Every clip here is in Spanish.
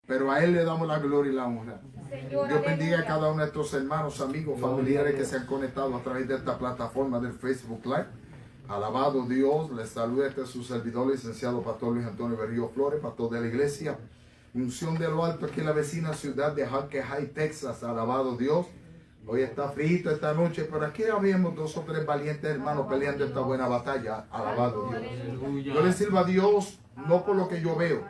pero a Él le damos la gloria y la honra. Dios bendiga a cada uno de estos hermanos, amigos, familiares que se han conectado a través de esta plataforma del Facebook Live. Alabado Dios, les saluda su servidor, licenciado Pastor Luis Antonio Berrío Flores, pastor de la iglesia Unción de lo Alto, aquí en la vecina ciudad de Harker Heights, Texas. Alabado Dios. Hoy está frío esta noche, pero aquí habíamos 2 o 3 valientes hermanos peleando esta buena batalla. Alabado Dios. Yo le sirvo a Dios no por lo que yo veo,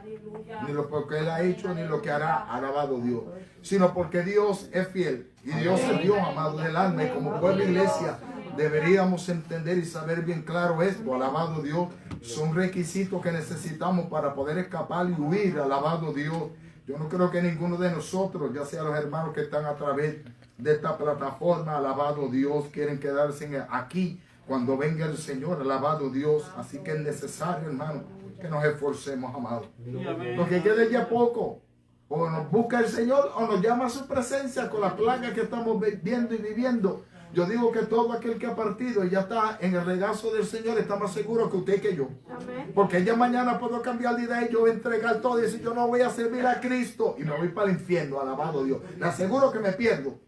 ni lo que Él ha hecho, ni lo que hará. Alabado Dios. Sino porque Dios es fiel. Y Dios es Dios, amado del alma. Y como pueblo de iglesia deberíamos entender y saber bien claro esto. Alabado Dios. Son requisitos que necesitamos para poder escapar y huir. Alabado Dios. Yo no creo que ninguno de nosotros, ya sea los hermanos que están a través de esta plataforma, alabado Dios, quieren quedarse aquí cuando venga el Señor. Alabado Dios. Así que es necesario, hermano, que nos esforcemos, amado. Lo que quede ya poco. O nos busca el Señor o nos llama a su presencia con la plaga que estamos viendo y viviendo. Yo digo que todo aquel que ha partido y ya está en el regazo del Señor está más seguro que usted y que yo. Amén. Porque ya mañana puedo cambiar de idea y yo entregar todo y decir yo no voy a servir a Cristo y me voy para el infierno. Alabado Dios. Le aseguro que me pierdo.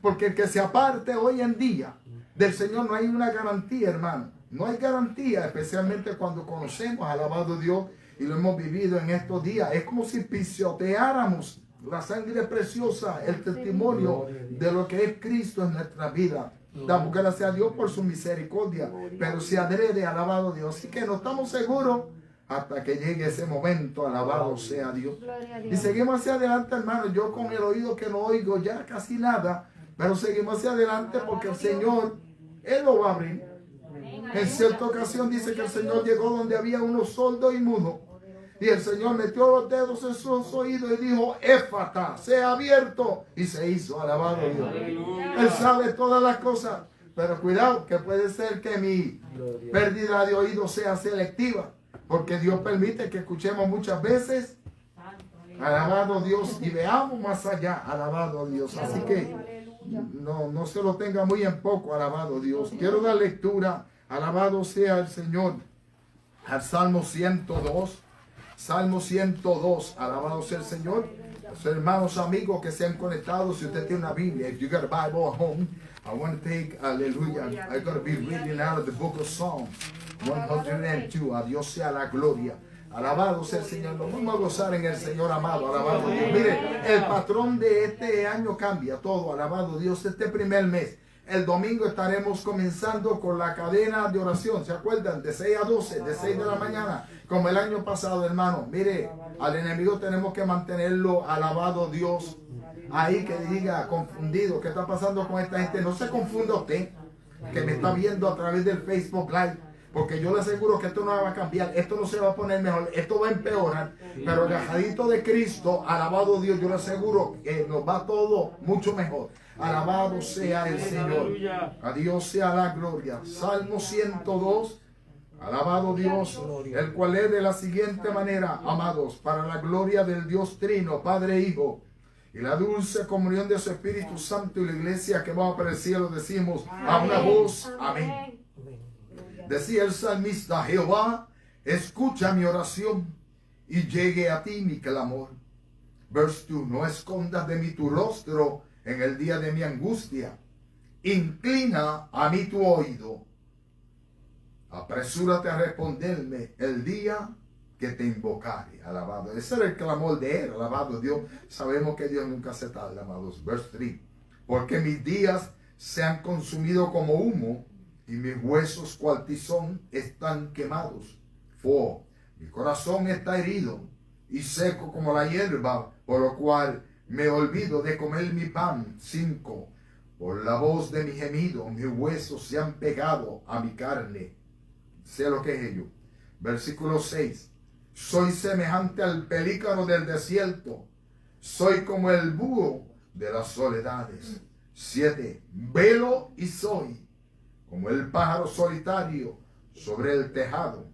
Porque el que se aparte hoy en día del Señor no hay una garantía, hermano. No hay garantía, especialmente cuando conocemos, alabado Dios, y lo hemos vivido en estos días. Es como si pisoteáramos la sangre preciosa, el testimonio de lo que es Cristo en nuestra vida. Damos gracias a Dios por su misericordia, pero se adrede, alabado Dios. Así que no estamos seguros hasta que llegue ese momento, alabado sea Dios. Y seguimos hacia adelante, hermano. Yo con el oído que no oigo ya casi nada, pero seguimos hacia adelante porque el Señor, Él lo va a abrir. En cierta ocasión dice que el Señor llegó donde había unos sordos y mudos. Y el Señor metió los dedos en sus oídos y dijo, Éfata, sea abierto. Y se hizo, alabado Dios. Él sabe todas las cosas. Pero cuidado, que puede ser que mi pérdida de oído sea selectiva. Porque Dios permite que escuchemos muchas veces. Alabado Dios. Y veamos más allá. Alabado Dios. Así que no se lo tenga muy en poco. Alabado Dios. Quiero dar lectura. Alabado sea el Señor. Al Salmo 102. Salmo 102, alabado sea el Señor. Los hermanos, amigos que se han conectado, si usted tiene una Biblia, if you got a Bible at home, I want to take, hallelujah, I'm going to be reading out of the book of Psalms 102. A Dios sea la gloria. Alabado sea el Señor. Nos vamos a gozar en el Señor, amado. Alabado Dios. Mire, el patrón de este año cambia todo. Alabado Dios, este primer mes. El domingo estaremos comenzando con la cadena de oración. ¿Se acuerdan? De 6 a 12, de 6 de la mañana. Como el año pasado, hermano. Mire, al enemigo tenemos que mantenerlo, alabado Dios. Ahí que diga, confundido, ¿qué está pasando con esta gente? No se confunda usted, que me está viendo a través del Facebook Live. Porque yo le aseguro que esto no va a cambiar. Esto no se va a poner mejor. Esto va a empeorar. Pero el agajadito de Cristo, alabado Dios, yo le aseguro que nos va todo mucho mejor. Alabado sea el Señor. A Dios sea la gloria. Salmo 102. Alabado Dios, el cual es de la siguiente manera, amados, para la gloria del Dios Trino, Padre, Hijo, y la dulce comunión de su Espíritu Santo y la iglesia que va para el cielo, decimos a una voz, amén. Decía el salmista, Jehová, escucha mi oración y llegue a ti mi clamor. Verse 2, no escondas de mí tu rostro en el día de mi angustia. Inclina a mí tu oído. Apresúrate a responderme el día que te invocare. Alabado. Ese era el clamor de él. Alabado Dios. Sabemos que Dios nunca se tarda, amados. Verse 3. Porque mis días se han consumido como humo y mis huesos cual tizón están quemados. 4. Mi corazón está herido y seco como la hierba, por lo cual me olvido de comer mi pan. 5. Por la voz de mi gemido, mis huesos se han pegado a mi carne. Sé lo que es ello. Versículo 6. Soy semejante al pelícano del desierto. Soy como el búho de las soledades. 7. Velo y soy como el pájaro solitario sobre el tejado.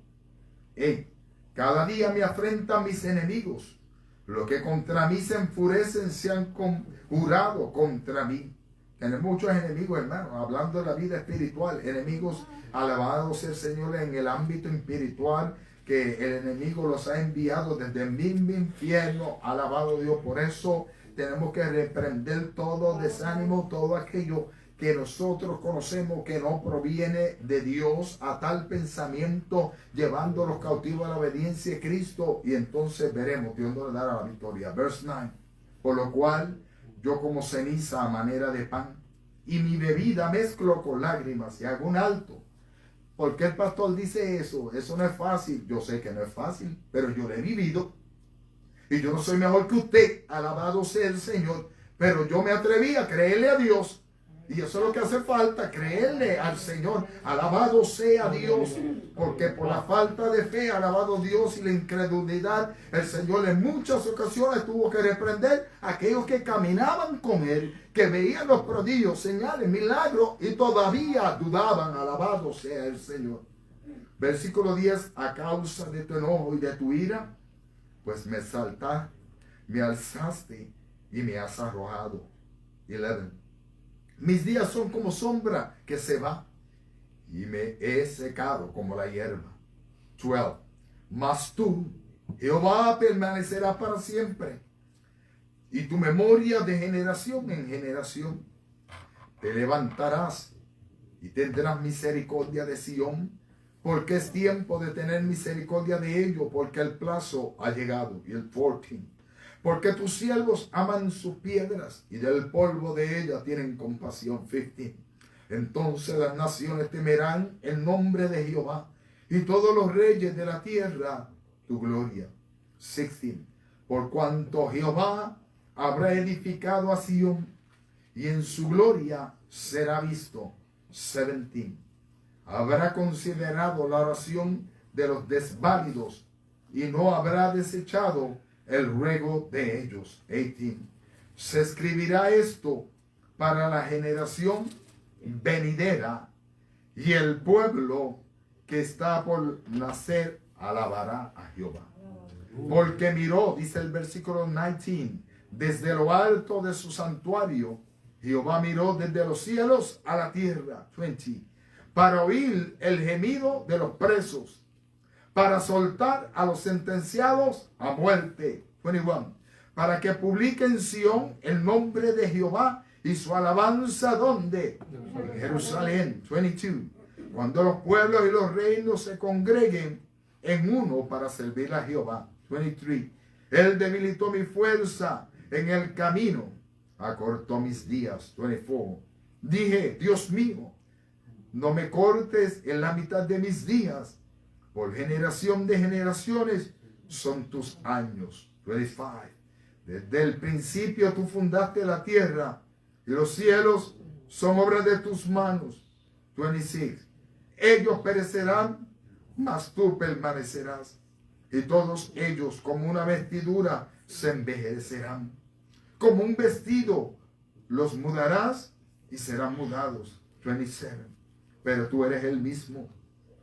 Cada día me afrentan mis enemigos. Los que contra mí se enfurecen se han conjurado contra mí. Tenemos muchos enemigos, hermanos, hablando de la vida espiritual. Enemigos, alabado sea el Señor, en el ámbito espiritual, que el enemigo los ha enviado desde el mismo infierno. Alabado Dios. Por eso tenemos que reprender todo desánimo, todo aquello que nosotros conocemos que no proviene de Dios, a tal pensamiento, llevando los cautivos a la obediencia de Cristo, y entonces veremos, Dios nos dará la victoria. Verse 9. Por lo cual yo como ceniza a manera de pan, y mi bebida mezclo con lágrimas, y hago un alto. ¿Por qué el pastor dice eso? Eso no es fácil. Yo sé que no es fácil, pero yo lo he vivido. Y yo no soy mejor que usted, alabado sea el Señor, pero yo me atreví a creerle a Dios. Y eso es lo que hace falta, creerle al Señor. Alabado sea Dios, porque por la falta de fe, alabado Dios, y la incredulidad, el Señor en muchas ocasiones tuvo que reprender a aquellos que caminaban con Él, que veían los prodigios, señales, milagros, y todavía dudaban. Alabado sea el Señor. Versículo 10. A causa de tu enojo y de tu ira, pues me saltaste, me alzaste y me has arrojado. 11. Mis días son como sombra que se va, y me he secado como la hierba. 12. Mas tú, Jehová, permanecerás para siempre, y tu memoria de generación en generación. Te levantarás y tendrás misericordia de Sión, porque es tiempo de tener misericordia de ellos, porque el plazo ha llegado. Y el 14. Porque tus siervos aman sus piedras, y del polvo de ellas tienen compasión. 15. Entonces las naciones temerán el nombre de Jehová, y todos los reyes de la tierra tu gloria. 16. Por cuanto Jehová habrá edificado a Sión, y en su gloria será visto. 17. Habrá considerado la oración de los desválidos, y no habrá desechado el ruego de ellos. 18. Se escribirá esto para la generación venidera, y el pueblo que está por nacer alabará a Jehová. Porque miró, dice el versículo 19, desde lo alto de su santuario, Jehová miró desde los cielos a la tierra. 20. Para oír el gemido de los presos, para soltar a los sentenciados a muerte. 21. Para que publique en Sión el nombre de Jehová y su alabanza, ¿dónde? En Jerusalén. 22. Cuando los pueblos y los reinos se congreguen en uno para servir a Jehová. 23. Él debilitó mi fuerza en el camino, acortó mis días. 24. Dije, Dios mío, no me cortes en la mitad de mis días, por generación de generaciones son tus años. 25. Desde el principio tú fundaste la tierra, y los cielos son obra de tus manos. 26. Ellos perecerán, mas tú permanecerás, y todos ellos como una vestidura se envejecerán. Como un vestido los mudarás y serán mudados. 27. Pero tú eres el mismo,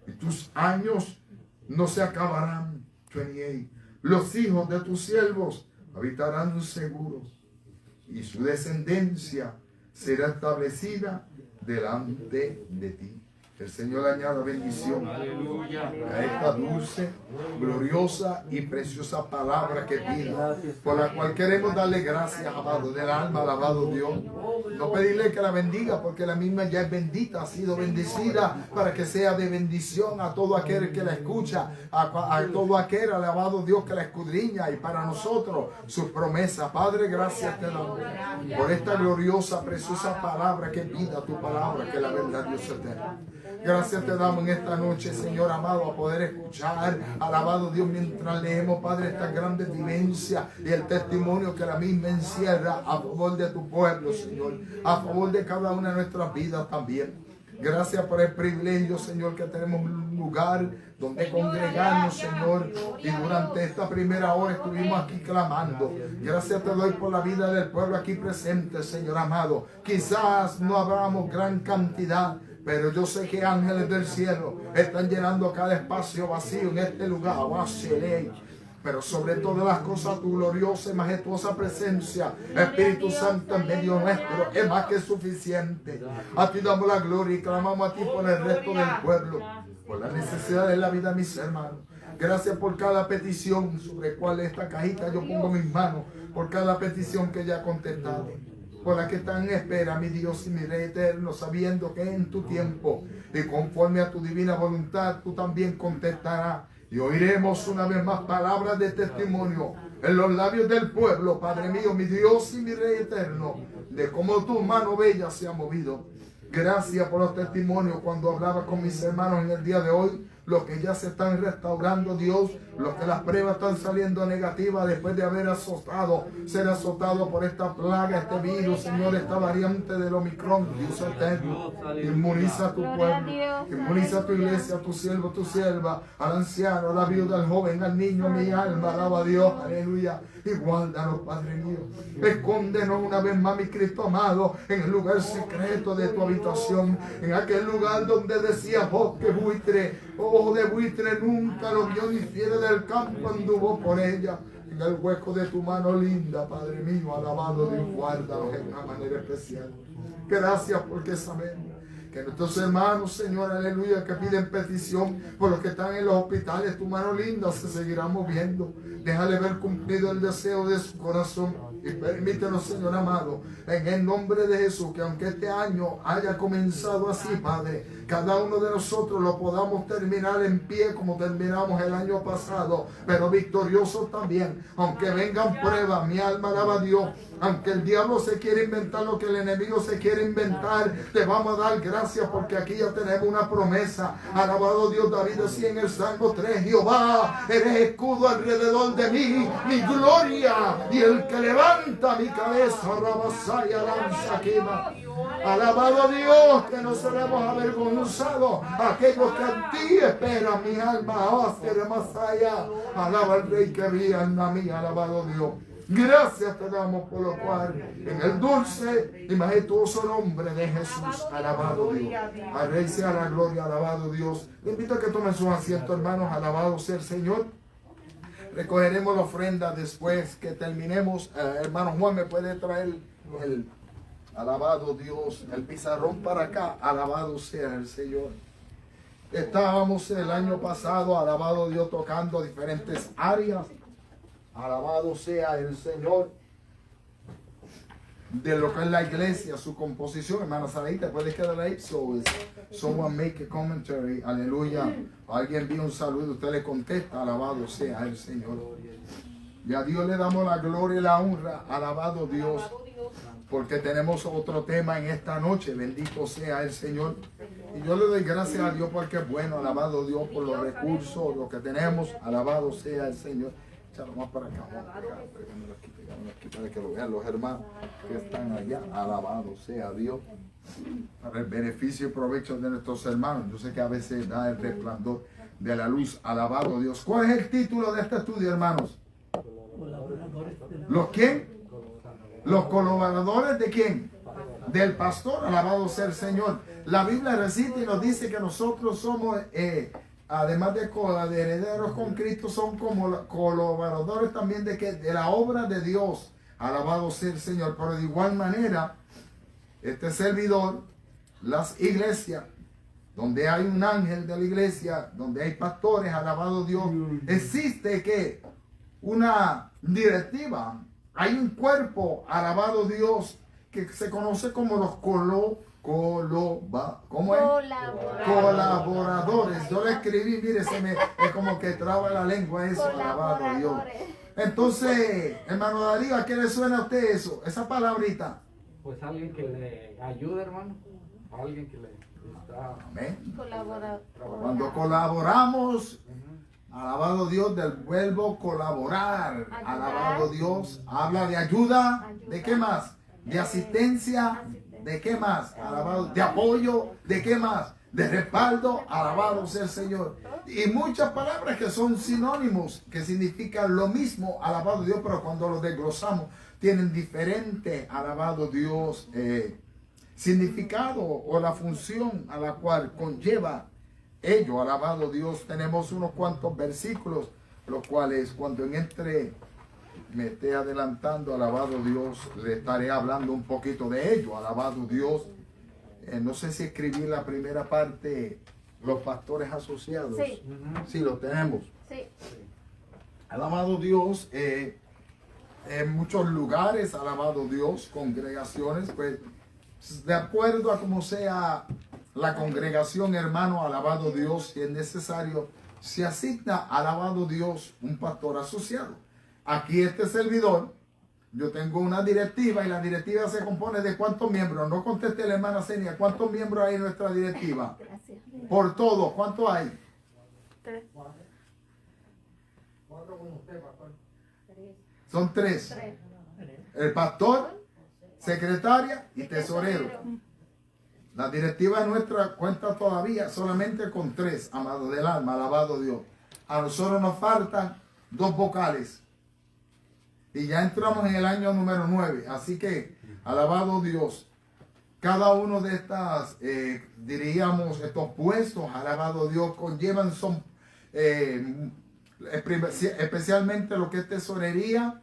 y tus años no se acabarán. 28. Los hijos de tus siervos habitarán seguros, y su descendencia será establecida delante de ti. El Señor añada bendición a esta dulce, gloriosa y preciosa palabra que pida, por la cual queremos darle gracias, amado, del alma, alabado Dios. No pedirle que la bendiga, porque la misma ya es bendita, ha sido bendecida para que sea de bendición a todo aquel que la escucha, a todo aquel, alabado Dios, que la escudriña, y para nosotros sus promesas. Padre, gracias te damos por esta gloriosa, preciosa palabra que pida tu palabra, que la verdad Dios eterno. Gracias te damos en esta noche, Señor amado, a poder escuchar, alabado Dios, mientras leemos, Padre, estas grandes vivencias y el testimonio que la misma encierra a favor de tu pueblo, Señor, a favor de cada una de nuestras vidas también. Gracias por el privilegio, Señor, que tenemos un lugar donde congregarnos, Señor, y durante esta primera hora estuvimos aquí clamando. Gracias te doy por la vida del pueblo aquí presente, Señor amado. Quizás no hablamos gran cantidad, pero yo sé que ángeles del cielo están llenando cada espacio vacío en este lugar. Pero sobre todas las cosas, tu gloriosa y majestuosa presencia, Espíritu Santo, en medio nuestro, es más que suficiente. A ti damos la gloria y clamamos a ti por el resto del pueblo, por la necesidad de la vida de mis hermanos. Gracias por cada petición sobre cual esta cajita yo pongo mis manos, por cada petición que ella ha contestado, por la que están en espera, mi Dios y mi Rey eterno, sabiendo que en tu tiempo y conforme a tu divina voluntad, tú también contestarás. Y oiremos una vez más palabras de testimonio en los labios del pueblo, Padre mío, mi Dios y mi Rey eterno, de cómo tu mano bella se ha movido. Gracias por los testimonios cuando hablaba con mis hermanos en el día de hoy, los que ya se están restaurando, Dios, los que las pruebas están saliendo negativas después de haber ser azotado por esta plaga, este virus, Señor, esta variante del Omicron. Dios eterno, inmuniza a tu pueblo, inmuniza a tu iglesia, a tu siervo, a tu sierva, al anciano, a la viuda, al joven, al niño, mi alma, alaba a Dios, aleluya, y guárdanos, Padre mío. Escóndenos una vez más, mi Cristo amado, en el lugar secreto de tu habitación, en aquel lugar donde decía bosque buitre, ojo de buitre nunca lo vio, ni fiera del campo anduvo por ella. En el hueco de tu mano linda, Padre mío, alabado Dios, guárdanos en una manera especial. Gracias porque sabemos que nuestros hermanos, Señor, aleluya, que piden petición por los que están en los hospitales, tu mano linda se seguirá moviendo. Déjale ver cumplido el deseo de su corazón. Y permítenos, Señor amado, en el nombre de Jesús, que aunque este año haya comenzado así, Padre, cada uno de nosotros lo podamos terminar en pie como terminamos el año pasado, pero victoriosos también. Aunque vengan pruebas, mi alma alaba a Dios. Aunque el diablo se quiere inventar lo que el enemigo se quiere inventar, te vamos a dar gracias porque aquí ya tenemos una promesa. Alabado Dios, David decía en el Salmo 3, Jehová, eres escudo alrededor de mí, mi gloria, y el que levanta mi cabeza, Rabasaya, lanza quema. Alabado Dios, que no seremos avergonzados, aquellos que a ti esperan, mi alma, oh, seremos allá. Alaba al Rey que vive en mí, alabado Dios. Gracias te damos por lo cual, en el dulce y majestuoso nombre de Jesús, alabado Dios. Al Rey sea la gloria, alabado Dios. Le invito a que tomen sus asientos, hermanos, alabado sea el Señor. Recogeremos la ofrenda después que terminemos. Hermano Juan, ¿me puede traer el alabado Dios, el pizarrón para acá? Alabado sea el Señor. Estábamos el año pasado, alabado Dios, tocando diferentes áreas. Alabado sea el Señor de lo que es la iglesia, su composición. Hermana Sarita, ¿puedes quedar ahí? Someone make a commentary. Aleluya. Alguien envía un saludo, usted le contesta. Alabado sea el Señor. Y a Dios le damos la gloria y la honra. Alabado Dios. Porque tenemos otro tema en esta noche. Bendito sea el Señor. Y yo le doy gracias a Dios porque es bueno. Alabado Dios por los recursos, lo que tenemos. Alabado sea el Señor. Échalo más para acá, pegámoslo aquí para que lo vean los hermanos que están allá. Alabado sea Dios, para el beneficio y provecho de nuestros hermanos. Yo sé que a veces da el resplandor de la luz. Alabado Dios. ¿Cuál es el título de este estudio, hermanos? ¿Los quién? Los colaboradores de quién? Del pastor. Alabado sea el Señor. La Biblia recita y nos dice que nosotros somos además de herederos con Cristo, son como colaboradores también de la obra de Dios. Alabado sea el Señor. Pero de igual manera, este servidor, las iglesias, donde hay un ángel de la iglesia, donde hay pastores, alabado Dios, existe que una directiva, hay un cuerpo, alabado Dios, que se conoce como los colaboradores. Yo le escribí, mire, es como que traba la lengua eso, alabado Dios. Entonces, hermano Darío, ¿a qué le suena a usted eso? Esa palabrita. Pues alguien que le ayude, hermano. Alguien que le está... Amén. Cuando colaboramos, alabado Dios, del verbo colaborar. Alabado Dios, habla de ayuda. ¿De qué más? De asistencia. ¿De qué más? Alabado. De apoyo. ¿De qué más? De respaldo. Alabado sea el Señor. Y muchas palabras que son sinónimos, que significan lo mismo, alabado Dios, pero cuando los desglosamos, tienen diferente, alabado Dios, significado o la función a la cual conlleva ello, alabado Dios. Tenemos unos cuantos versículos, los cuales cuando me esté adelantando, alabado Dios, le estaré hablando un poquito de ello, alabado Dios. No sé si escribí la primera parte, los pastores asociados. Sí, lo tenemos. Sí. Alabado Dios, en muchos lugares, alabado Dios, congregaciones, pues de acuerdo a como sea la congregación, hermano, alabado Dios, si es necesario, se asigna, alabado Dios, un pastor asociado. Aquí este servidor, yo tengo una directiva y la directiva se compone de ¿cuántos miembros? No conteste la hermana Senia, ¿cuántos miembros hay en nuestra directiva? Gracias. Por todo, ¿cuántos hay? 3. Son 3. El pastor, secretaria y tesorero. La directiva nuestra cuenta todavía solamente con 3, amado del alma, alabado Dios. A nosotros nos faltan 2 vocales. Y ya entramos en el año número 9. Así que, alabado Dios, cada uno de estas, diríamos, estos puestos, alabado Dios, conllevan, son, especialmente lo que es tesorería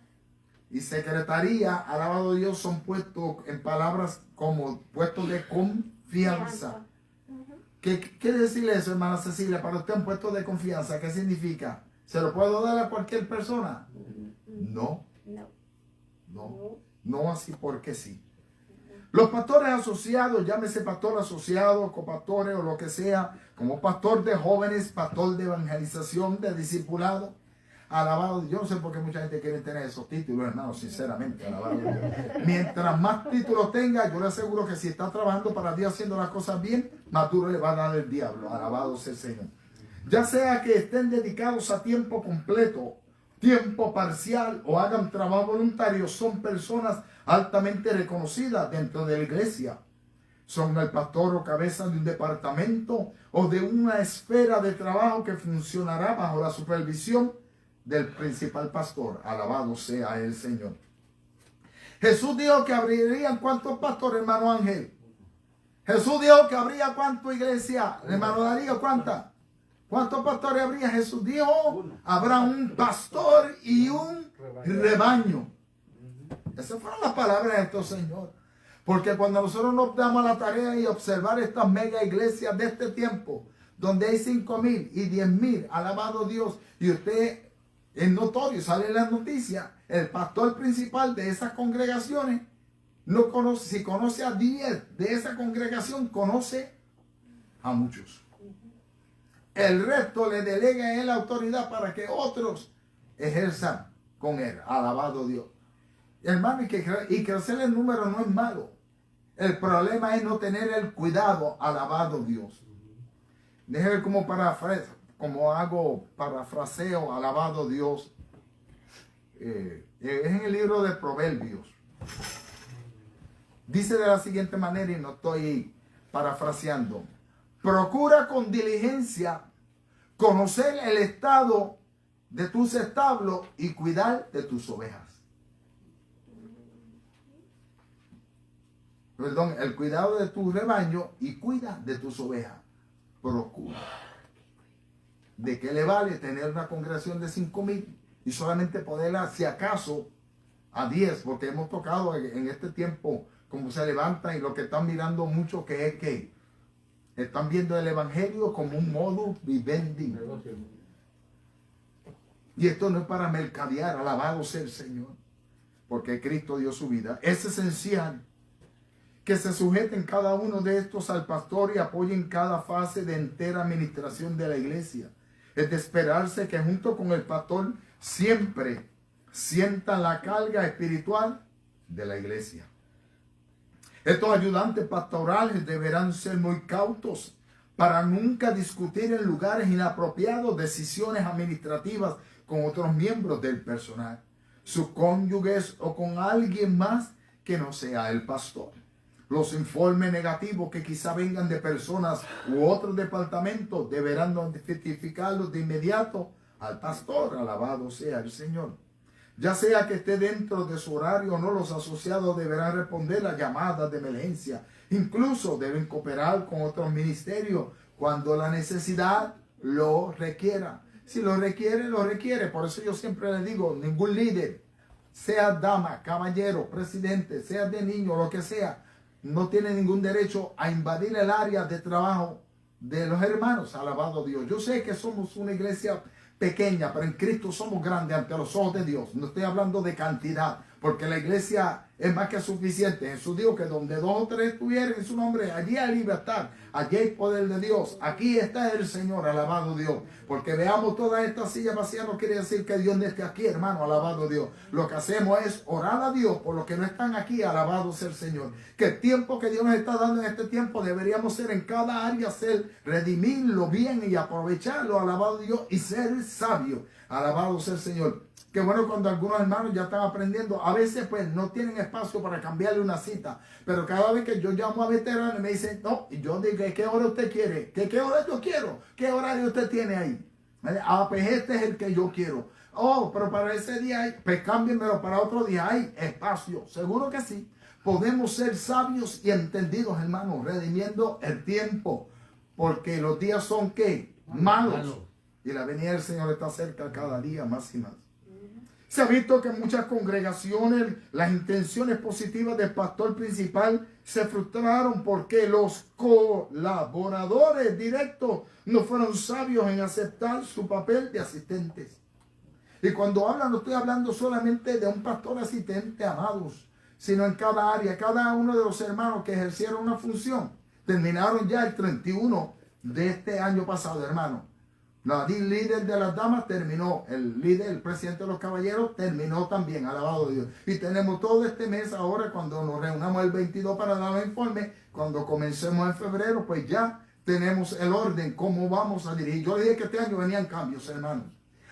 y secretaría, alabado Dios, son puestos en palabras como puestos de confianza. ¿Qué quiere decirle eso, hermana Cecilia? Para usted un puesto de confianza, ¿qué significa? ¿Se lo puedo dar a cualquier persona? No. No así porque sí. Los pastores asociados, llámese pastor asociado, copastores o lo que sea, como pastor de jóvenes, pastor de evangelización, de discipulado, alabado. Yo no sé por qué mucha gente quiere tener esos títulos, hermano, sinceramente, alabado Dios. Mientras más títulos tenga, yo le aseguro que si está trabajando para Dios haciendo las cosas bien, más duro le va a dar el diablo, alabado sea el Señor. Ya sea que estén dedicados a tiempo completo, tiempo parcial o hagan trabajo voluntario, son personas altamente reconocidas dentro de la iglesia. Son el pastor o cabeza de un departamento o de una esfera de trabajo que funcionará bajo la supervisión del principal pastor. Alabado sea el Señor. Jesús dijo que abrirían ¿cuántos pastores, hermano Ángel? Jesús dijo que habría ¿cuánto iglesia? Hermano Darío, ¿cuántas? ¿Cuántos pastores habría? Jesús dijo, habrá un pastor y un rebaño. Esas fueron las palabras de estos Señor. Porque cuando nosotros nos damos la tarea y observar estas mega iglesias de este tiempo, donde hay 5,000 y 10,000, alabado Dios, y usted es notorio, sale en las noticias, el pastor principal de esas congregaciones, no conoce, si conoce a 10 de esa congregación, conoce a muchos. El resto le delega a él la autoridad para que otros ejerzan con él. Alabado Dios. Hermano, y crecer el número no es malo. El problema es no tener el cuidado. Alabado Dios. Déjeme ver como hago parafraseo. Alabado Dios. Es en el libro de Proverbios. Dice de la siguiente manera, y no estoy parafraseando. Procura con diligencia conocer el estado de tus establos y cuidar de tus ovejas. Perdón, el cuidado de tu rebaño y cuida de tus ovejas. Procura. ¿De qué le vale tener una congregación de 5,000 y solamente poderla, si acaso, a 10? Porque hemos tocado en este tiempo como se levantan y lo que están mirando mucho que es que están viendo el evangelio como un modus vivendi. Y esto no es para mercadear, alabado sea el Señor, porque Cristo dio su vida. Es esencial que se sujeten cada uno de estos al pastor y apoyen cada fase de entera administración de la iglesia. Es de esperarse que junto con el pastor siempre sientan la carga espiritual de la iglesia. Estos ayudantes pastorales deberán ser muy cautos para nunca discutir en lugares inapropiados decisiones administrativas con otros miembros del personal, sus cónyuges o con alguien más que no sea el pastor. Los informes negativos que quizá vengan de personas u otros departamentos deberán notificarlos de inmediato al pastor. Alabado sea el Señor. Ya sea que esté dentro de su horario o no, los asociados deberán responder a llamadas de emergencia. Incluso deben cooperar con otros ministerios cuando la necesidad lo requiera. Si lo requiere, lo requiere. Por eso yo siempre le digo, ningún líder, sea dama, caballero, presidente, sea de niño, lo que sea, no tiene ningún derecho a invadir el área de trabajo de los hermanos. Alabado Dios. Yo sé que somos una iglesia pequeña, pero en Cristo somos grandes ante los ojos de Dios. No estoy hablando de cantidad, porque la iglesia es más que suficiente. Jesús dijo que donde 2 o 3 estuvieran en su nombre, allí hay libertad, allí hay poder de Dios. Aquí está el Señor, alabado Dios. Porque veamos todas estas sillas vacías no quiere decir que Dios no esté aquí, hermano, alabado Dios. Lo que hacemos es orar a Dios por los que no están aquí, alabado sea el Señor. Que el tiempo que Dios nos está dando en este tiempo deberíamos ser en cada área, ser, redimirlo bien y aprovecharlo, alabado Dios, y ser sabio, alabado sea el Señor. Qué bueno cuando algunos hermanos ya están aprendiendo. A veces pues no tienen espacio para cambiarle una cita. Pero cada vez que yo llamo a veteranos me dicen, no, y yo digo, ¿qué hora usted quiere? ¿Qué hora yo quiero? ¿Qué horario usted tiene ahí? Ah, pues este es el que yo quiero. Oh, pero para ese día hay, pues cámbienmelo para otro día. Hay espacio. Seguro que sí. Podemos ser sabios y entendidos, hermanos, redimiendo el tiempo. Porque los días son, ¿qué? Malos. Y la venida del Señor está cerca cada día más y más. Se ha visto que en muchas congregaciones las intenciones positivas del pastor principal se frustraron porque los colaboradores directos no fueron sabios en aceptar su papel de asistentes. Y cuando hablan, no estoy hablando solamente de un pastor asistente, amados, sino en cada área. Cada uno de los hermanos que ejercieron una función terminaron ya el 31 de este año pasado, hermano. La líder de las damas terminó, el líder, el presidente de los caballeros terminó también, alabado Dios. Y tenemos todo este mes ahora, cuando nos reunamos el 22 para dar el informe, cuando comencemos en febrero, pues ya tenemos el orden, cómo vamos a dirigir. Yo le dije que este año venían cambios, hermanos.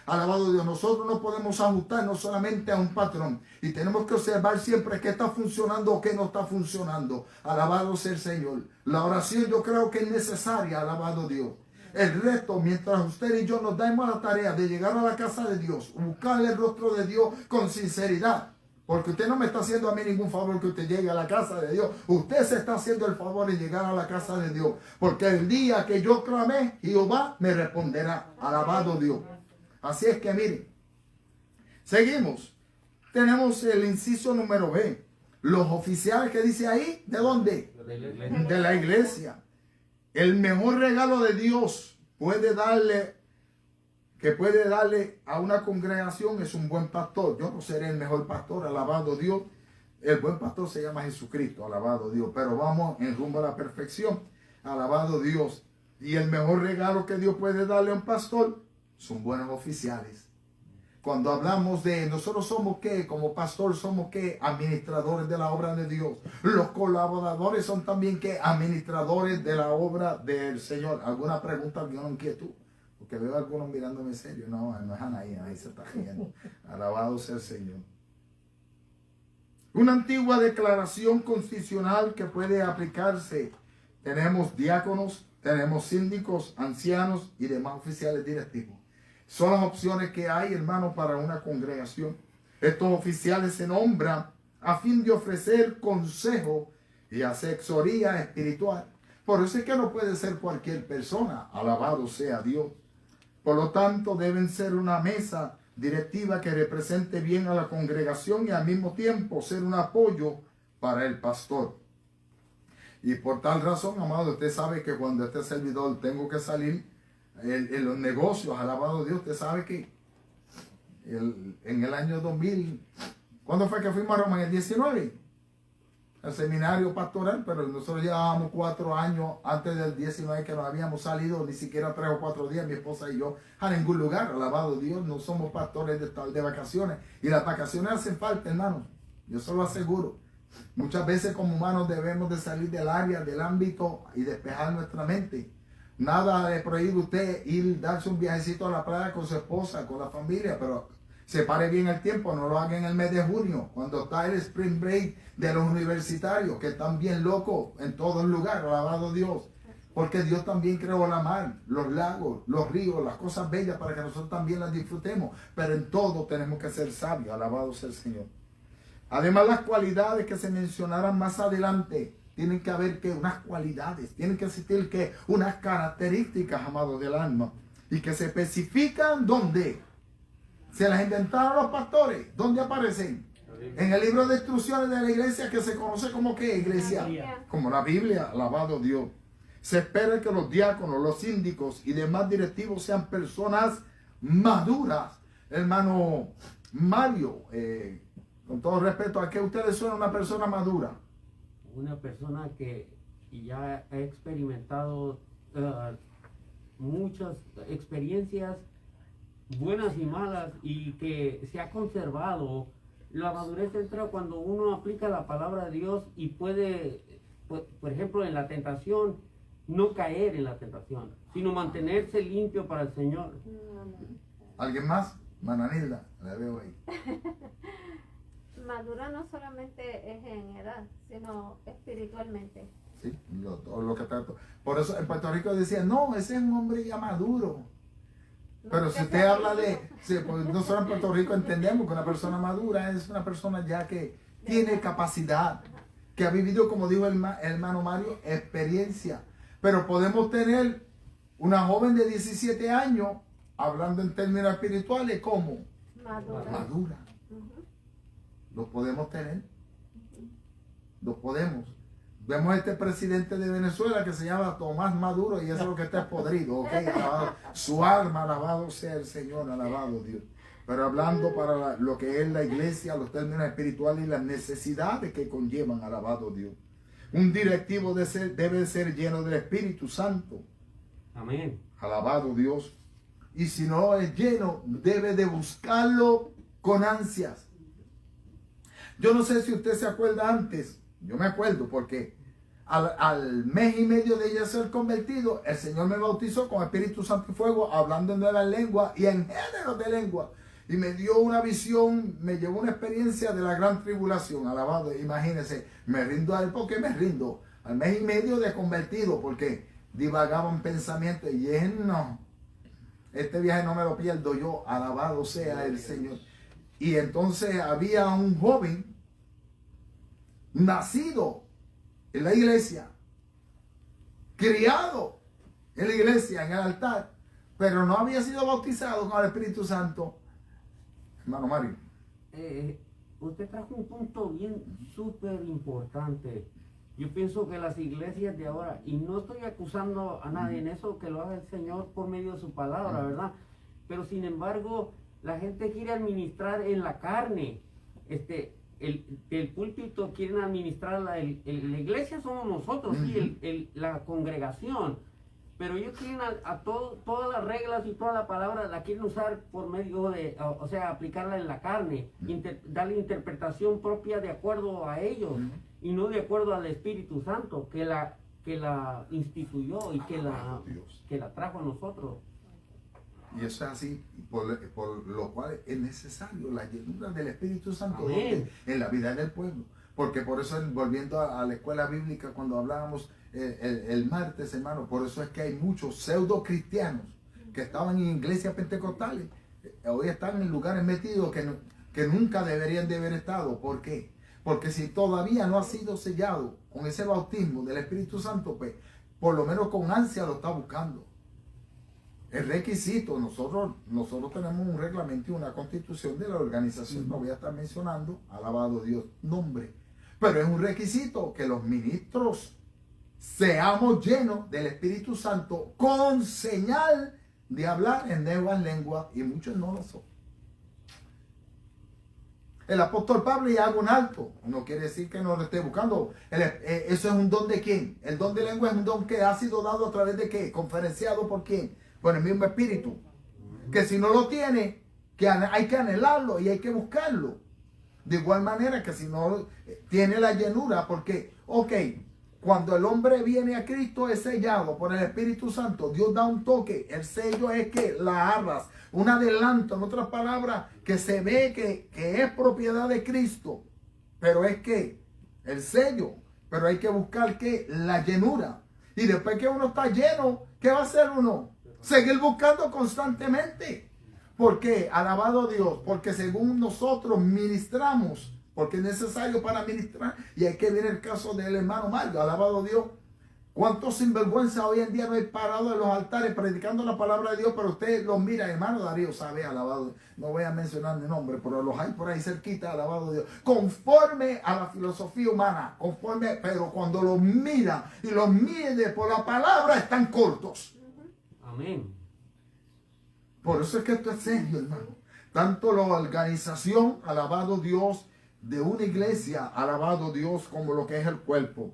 Alabado Dios, nosotros no podemos ajustarnos solamente a un patrón. Y tenemos que observar siempre qué está funcionando o qué no está funcionando. Alabado sea el Señor. La oración yo creo que es necesaria, alabado Dios. El resto, mientras usted y yo nos damos la tarea de llegar a la casa de Dios, buscarle el rostro de Dios con sinceridad, porque usted no me está haciendo a mí ningún favor que usted llegue a la casa de Dios. Usted se está haciendo el favor de llegar a la casa de Dios, porque el día que yo clamé, Jehová me responderá. Alabado Dios. Así es que miren, seguimos. Tenemos el inciso número B. Los oficiales que dice ahí, ¿de dónde? De la iglesia. El mejor regalo de Dios que puede darle a una congregación es un buen pastor. Yo no seré el mejor pastor, alabado Dios. El buen pastor se llama Jesucristo, alabado Dios. Pero vamos en rumbo a la perfección, alabado Dios. Y el mejor regalo que Dios puede darle a un pastor son buenos oficiales. Cuando hablamos de nosotros somos ¿qué? Como pastor somos ¿qué? Administradores de la obra de Dios. Los colaboradores son también ¿qué? Administradores de la obra del Señor. ¿Alguna pregunta, alguna inquietud? Porque veo a algunos mirándome en serio. No, no es Anaí, ahí se está riendo. Alabado sea el Señor. Una antigua declaración constitucional que puede aplicarse. Tenemos diáconos, tenemos síndicos, ancianos y demás oficiales directivos. Son las opciones que hay, hermano, para una congregación. Estos oficiales se nombran a fin de ofrecer consejo y asesoría espiritual. Por eso es que no puede ser cualquier persona. Alabado sea Dios. Por lo tanto, deben ser una mesa directiva que represente bien a la congregación y al mismo tiempo ser un apoyo para el pastor. Y por tal razón, amado, usted sabe que cuando este servidor tengo que salir en los negocios, alabado Dios, usted sabe que en el año 2000, ¿cuándo fue que fuimos a Roma? En el 19, el seminario pastoral, pero nosotros llevábamos 4 años antes del 19 que no habíamos salido ni siquiera 3 o 4 días, mi esposa y yo, a ningún lugar, alabado Dios. No somos pastores de vacaciones, y las vacaciones hacen falta, hermanos, yo se lo aseguro. Muchas veces como humanos debemos de salir del área, del ámbito y despejar nuestra mente. Nada le prohíbe a usted ir, darse un viajecito a la playa con su esposa, con la familia, pero separe bien el tiempo, no lo haga en el mes de junio, cuando está el spring break de los universitarios, que están bien locos en todo el lugar, alabado Dios. Porque Dios también creó la mar, los lagos, los ríos, las cosas bellas para que nosotros también las disfrutemos. Pero en todo tenemos que ser sabios, alabado sea el Señor. Además, las cualidades que se mencionarán más adelante, tienen que haber que unas cualidades, tienen que existir que unas características, amados, del alma, y que se especifican dónde. Se las inventaron los pastores. ¿Dónde aparecen? En el libro de instrucciones de la iglesia, que se conoce como ¿qué iglesia? Como la Biblia, alabado Dios. Se espera que los diáconos, los síndicos y demás directivos sean personas maduras. Hermano Mario, con todo respeto, ¿a qué usted le suena una persona madura? Una persona que ya ha experimentado muchas experiencias buenas y malas y que se ha conservado. La madurez entra cuando uno aplica la palabra de Dios y puede, por ejemplo, en la tentación, no caer en la tentación, sino mantenerse limpio para el Señor. ¿Alguien más? Mananilda, la veo ahí. Madura no solamente es en edad, sino espiritualmente. Sí, todo lo que trato. Por eso en Puerto Rico decía, no, ese es un hombre ya maduro. Pero No, si que usted sea habla de, niño. sí, pues nosotros en Puerto Rico entendemos que una persona madura es una persona ya que tiene capacidad, que ha vivido, como dijo el hermano Mario, experiencia. Pero podemos tener una joven de 17 años, hablando en términos espirituales, ¿cómo? Madura. Madura. Ujú. Lo podemos tener. Lo podemos. Vemos este presidente de Venezuela que se llama Tomás Maduro y eso es lo que está podrido, ¿ok? Alabado. Su alma, alabado sea el Señor, alabado Dios. Pero hablando para lo que es la iglesia, los términos espirituales y las necesidades que conllevan, alabado Dios. Un directivo debe ser lleno del Espíritu Santo. Amén. Alabado Dios. Y si no es lleno, debe de buscarlo con ansias. Yo no sé si usted se acuerda antes. Yo me acuerdo porque al mes y medio de ya ser convertido, el Señor me bautizó con Espíritu Santo y fuego, hablando en nuevas lenguas y en géneros de lengua. Y me dio una visión, me llevó una experiencia de la gran tribulación. Alabado, imagínense, me rindo a él. ¿Por qué me rindo? Al mes y medio de convertido, porque divagaban pensamientos y él no. Este viaje no me lo pierdo yo, alabado sea el Señor. Y entonces había un joven nacido en la iglesia, criado en la iglesia, en el altar, pero no había sido bautizado con el Espíritu Santo. Hermano Mario. Usted trajo un punto bien súper importante. Yo pienso que las iglesias de ahora, y no estoy acusando a nadie en eso, que lo haga el Señor por medio de su palabra, ¿verdad? Pero sin embargo, la gente quiere administrar en la carne. El púlpito quieren administrar la iglesia somos nosotros, sí, la congregación. Pero ellos quieren todas las reglas y toda la palabra la quieren usar por medio de, o sea, aplicarla en la carne, darle interpretación propia de acuerdo a ellos y no de acuerdo al Espíritu Santo que la instituyó y que la trajo a nosotros. Y eso es así, por lo cual es necesario la llenura del Espíritu Santo en la vida del pueblo. Porque por eso, volviendo a la escuela bíblica, cuando hablábamos el martes, hermano, por eso es que hay muchos pseudo cristianos que estaban en iglesias pentecostales, hoy están en lugares metidos que nunca deberían de haber estado. ¿Por qué? Porque si todavía no ha sido sellado con ese bautismo del Espíritu Santo, pues por lo menos con ansia lo está buscando. Es requisito. Nosotros tenemos un reglamento y una constitución de la organización, no voy a estar mencionando, alabado Dios, nombre. Pero es un requisito que los ministros seamos llenos del Espíritu Santo con señal de hablar en nuevas lenguas, y muchos no lo son. El apóstol Pablo ya hago un alto, no quiere decir que no lo esté buscando. Eso es un don de quién. El don de lengua es un don que ha sido dado a través de qué, conferenciado por quién, por el mismo Espíritu. Que si no lo tiene, que hay que anhelarlo y hay que buscarlo. De igual manera que si no tiene la llenura, porque, ok, cuando el hombre viene a Cristo es sellado por el Espíritu Santo, Dios da un toque, el sello es que la arras, un adelanto, en otras palabras, que se ve que es propiedad de Cristo, pero es que el sello, pero hay que buscar que la llenura. Y después que uno está lleno, ¿qué va a hacer uno? Seguir buscando constantemente. ¿Por qué? Alabado Dios, porque según nosotros ministramos, porque es necesario para ministrar, y hay que ver el caso del hermano Mario, alabado Dios. ¿Cuántos sinvergüenza hoy en día no hay parado en los altares predicando la palabra de Dios? Pero usted los mira, hermano Darío sabe, alabado Dios. No voy a mencionar mi nombre, pero los hay por ahí cerquita, alabado Dios. Conforme a la filosofía humana, pero cuando los mira y los mide por la palabra, están cortos. Amén. Por eso es que esto es serio, hermano. Tanto la organización, alabado Dios, de una iglesia, alabado Dios, como lo que es el cuerpo.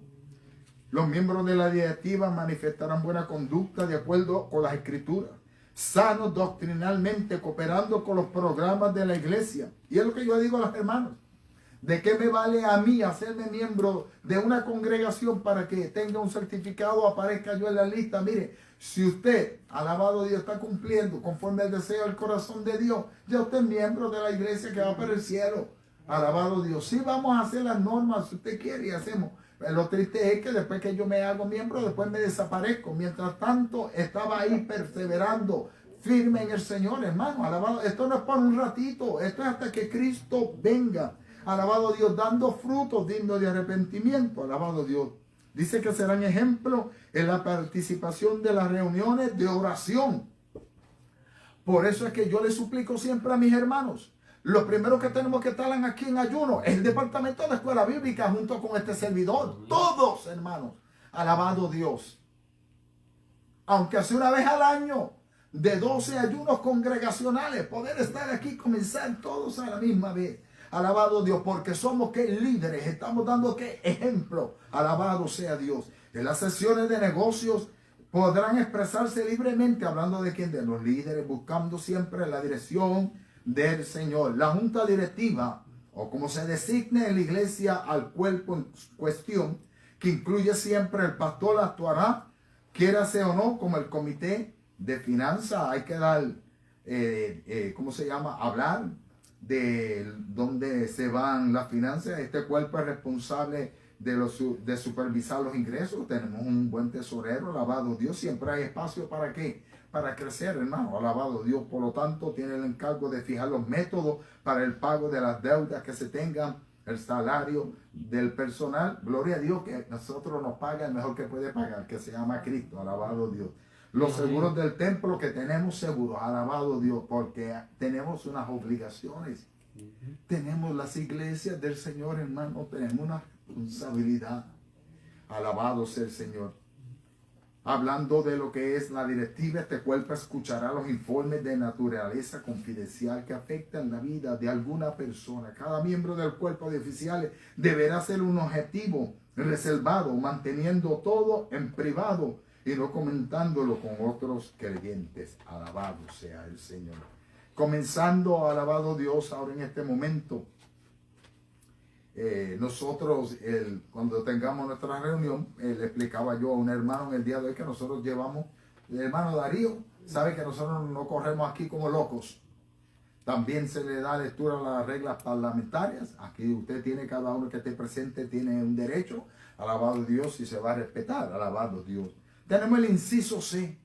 Los miembros de la directiva manifestarán buena conducta de acuerdo con las escrituras, sanos doctrinalmente, cooperando con los programas de la iglesia. Y es lo que yo digo a los hermanos. ¿De qué me vale a mí hacerme miembro de una congregación para que tenga un certificado, aparezca yo en la lista? Mire, si usted, alabado Dios, está cumpliendo conforme al deseo del corazón de Dios, ya usted es miembro de la iglesia que va para el cielo. Alabado Dios. Sí, vamos a hacer las normas si usted quiere y hacemos. Lo triste es que después que yo me hago miembro, después me desaparezco. Mientras tanto, estaba ahí perseverando, firme en el Señor, hermano. Alabado. Esto no es para un ratito, esto es hasta que Cristo venga. Alabado Dios, dando frutos dignos de arrepentimiento. Alabado Dios. Dice que serán ejemplos en la participación de las reuniones de oración. Por eso es que yo le suplico siempre a mis hermanos. Lo primero que tenemos que estar aquí en ayuno es el departamento de la escuela bíblica junto con este servidor. Todos, hermanos. Alabado Dios. Aunque sea una vez al año, de 12 ayunos congregacionales, poder estar aquí y comenzar todos a la misma vez. Alabado Dios, porque somos que líderes, estamos dando que ejemplo. Alabado sea Dios. En las sesiones de negocios podrán expresarse libremente, hablando de quién, de los líderes, buscando siempre la dirección del Señor. La junta directiva, o como se designe en la iglesia al cuerpo en cuestión, que incluye siempre el pastor, actuará, quiera sea o no, como el comité de finanzas. Hay que dar, ¿cómo se llama? Hablar de dónde se van las finanzas. Este cuerpo es responsable de supervisar los ingresos. Tenemos un buen tesorero, alabado Dios. Siempre hay espacio para qué, para crecer, hermano, alabado Dios. Por lo tanto, tiene el encargo de fijar los métodos para el pago de las deudas que se tengan, el salario del personal. Gloria a Dios que nosotros nos paga el mejor que puede pagar, que se llama Cristo, alabado Dios. Los seguros del templo, que tenemos seguros, alabado Dios, porque tenemos unas obligaciones. Tenemos las iglesias del Señor, hermano, tenemos una responsabilidad. Alabado sea el Señor. Hablando de lo que es la directiva, este cuerpo escuchará los informes de naturaleza confidencial que afectan la vida de alguna persona. Cada miembro del cuerpo de oficiales deberá ser un objetivo reservado, manteniendo todo en privado y no comentándolo con otros creyentes. Alabado sea el Señor. Comenzando, alabado Dios, ahora en este momento, nosotros, cuando tengamos nuestra reunión, le explicaba yo a un hermano en el día de hoy que nosotros llevamos, el hermano Darío, sabe que nosotros no corremos aquí como locos. También se le da lectura a las reglas parlamentarias. Aquí usted tiene, cada uno que esté presente tiene un derecho, alabado Dios, y se va a respetar, alabado Dios. Tenemos el inciso C,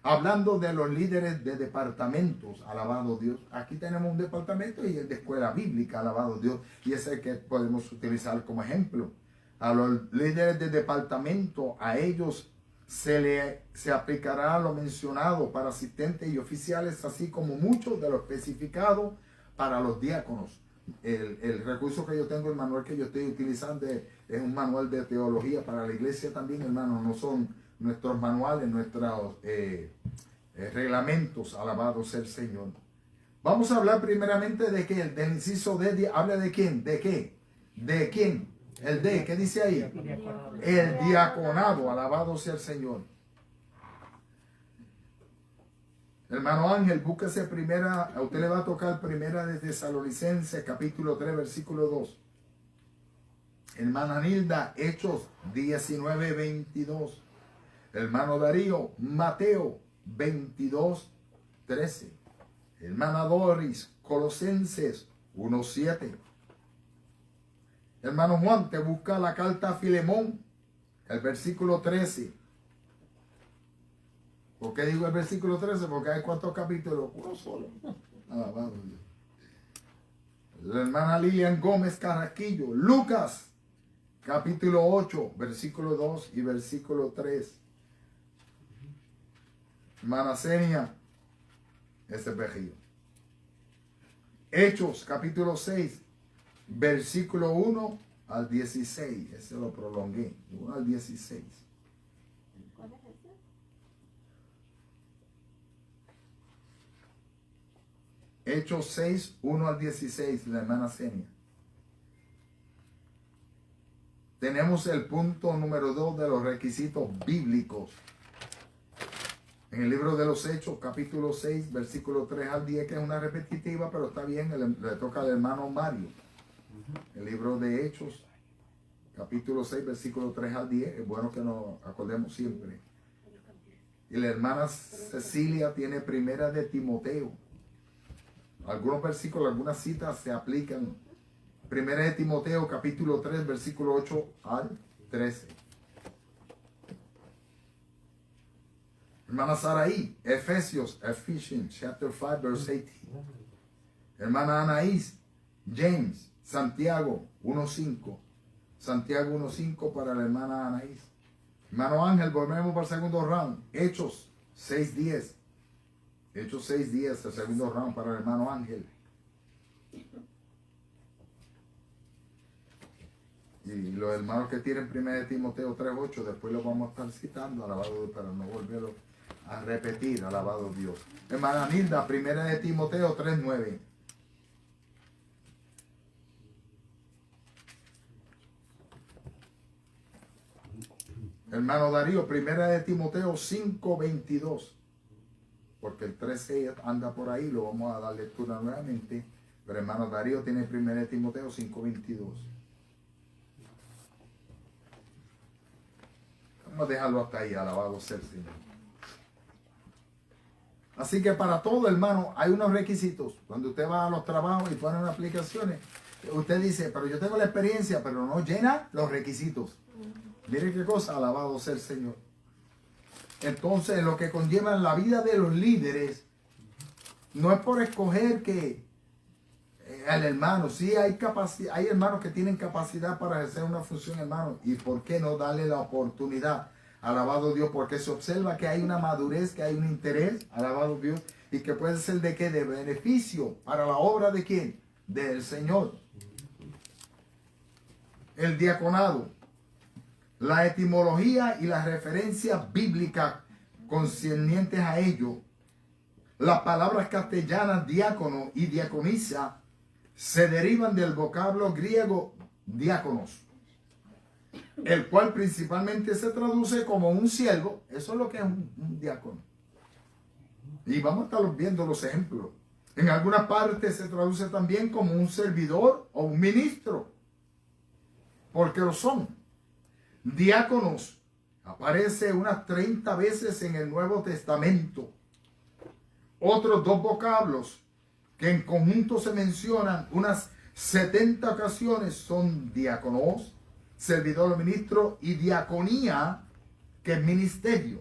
hablando de los líderes de departamentos, alabado Dios. Aquí tenemos un departamento y el de escuela bíblica, alabado Dios. Y ese que podemos utilizar como ejemplo. A los líderes de departamento, a ellos se aplicará lo mencionado para asistentes y oficiales, así como mucho de lo especificado para los diáconos. El recurso que yo tengo, el manual que yo estoy utilizando, es un manual de teología para la iglesia también, hermano. No son nuestros manuales, nuestros reglamentos, alabado sea el Señor. Vamos a hablar primeramente de que del inciso D, habla de quién, de qué, de quién, el D, ¿qué dice ahí? El diaconado, alabado sea el Señor. Hermano Ángel, búsquese primera, a usted le va a tocar primera de Tesalonicenses, capítulo 3, versículo 2. Hermana Nilda, Hechos 19, 22. Hermano Darío, Mateo 22, 13. Hermana Doris, Colosenses 1, 7. Hermano Juan, te busca la carta a Filemón, el versículo 13. ¿Por qué digo el versículo 13? Porque hay cuántos capítulos, uno solo. Alabado Dios. La hermana Lilian Gómez Carraquillo, Lucas, capítulo 8, versículo 2 y versículo 3. Hermana Senia, ese vejido. Hechos, capítulo 6, versículo 1 al 16. Ese lo prolongué, 1 al 16. ¿Cuál es ese? Hechos 6, 1 al 16, la hermana Senia. Tenemos el punto número 2 de los requisitos bíblicos. En el libro de los Hechos, capítulo 6, versículo 3 al 10, que es una repetitiva, pero está bien, le toca al hermano Mario. El libro de Hechos, capítulo 6, versículo 3 al 10, es bueno que nos acordemos siempre. Y la hermana Cecilia tiene primera de Timoteo. Algunos versículos, algunas citas se aplican. Primera de Timoteo, capítulo 3, versículo 8 al 13. Hermana Saraí, Ephesians chapter 5, verse 18. Hermana Anaís, James, Santiago 1.5. Santiago 1.5 para la hermana Anaís. Hermano Ángel, volvemos para el segundo round. Hechos 6.10. Hechos 6.10, el segundo round para el hermano Ángel. Y los hermanos que tienen 1 Timoteo 3.8, después los vamos a estar citando, alabado Dios, para no volverlo a repetir, alabado Dios. Hermana Nilda, 1 Timoteo 3.9. Hermano Darío, 1 Timoteo 5.22. Porque el 13 anda por ahí, lo vamos a dar lectura nuevamente. Pero hermano Darío tiene 1 Timoteo 5.22. Vamos a dejarlo hasta ahí, alabado sea el Señor. Así que para todo, hermano, hay unos requisitos. Cuando usted va a los trabajos y ponen aplicaciones, usted dice, pero yo tengo la experiencia, pero no llena los requisitos. Mire qué cosa, alabado sea el Señor. Entonces, lo que conlleva en la vida de los líderes, no es por escoger que el hermano, sí hay capacidad, hay hermanos que tienen capacidad para ejercer una función, hermano, y por qué no darle la oportunidad, alabado Dios, porque se observa que hay una madurez, que hay un interés, alabado Dios, y que puede ser de qué, de beneficio para la obra de quién, del Señor. El diaconado, la etimología y las referencias bíblicas concernientes a ello, las palabras castellanas diácono y diaconisa se derivan del vocablo griego diáconos, el cual principalmente se traduce como un siervo. Eso es lo que es un diácono. Y vamos a estar viendo los ejemplos. En algunas partes se traduce también como un servidor o un ministro, porque lo son. Diáconos aparece unas 30 veces en el Nuevo Testamento. Otros dos vocablos que en conjunto se mencionan unas 70 ocasiones son diáconos, servidor o ministro, y diaconía, que es ministerio.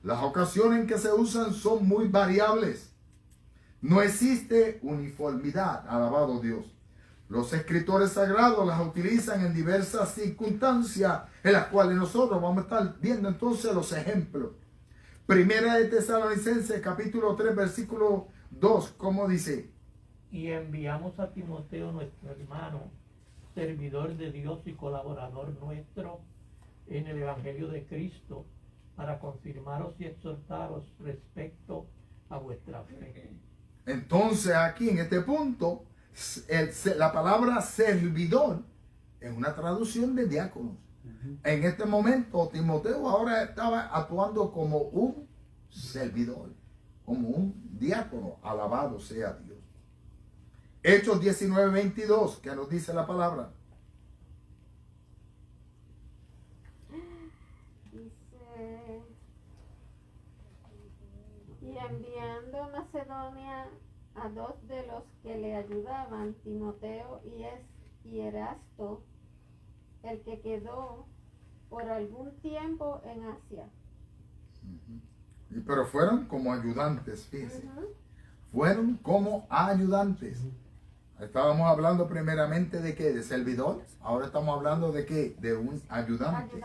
Las ocasiones en que se usan son muy variables. No existe uniformidad, alabado Dios. Los escritores sagrados las utilizan en diversas circunstancias en las cuales nosotros vamos a estar viendo entonces los ejemplos. Primera de Tesalonicenses, capítulo 3, versículo 2, ¿cómo dice? Y enviamos a Timoteo, nuestro hermano, servidor de Dios y colaborador nuestro en el Evangelio de Cristo, para confirmaros y exhortaros respecto a vuestra fe. Entonces aquí en este punto, la palabra servidor es una traducción de diáconos. En este momento Timoteo ahora estaba actuando como un servidor, como un diácono, alabado sea Dios. Hechos 19:22, que nos dice la palabra. Dice, y enviando a Macedonia a dos de los que le ayudaban, Timoteo y Erasto, el que quedó por algún tiempo en Asia. Pero fueron como ayudantes, fíjense. Fueron como ayudantes. Estábamos hablando primeramente de qué, de servidores. Ahora estamos hablando de qué, de un ayudante.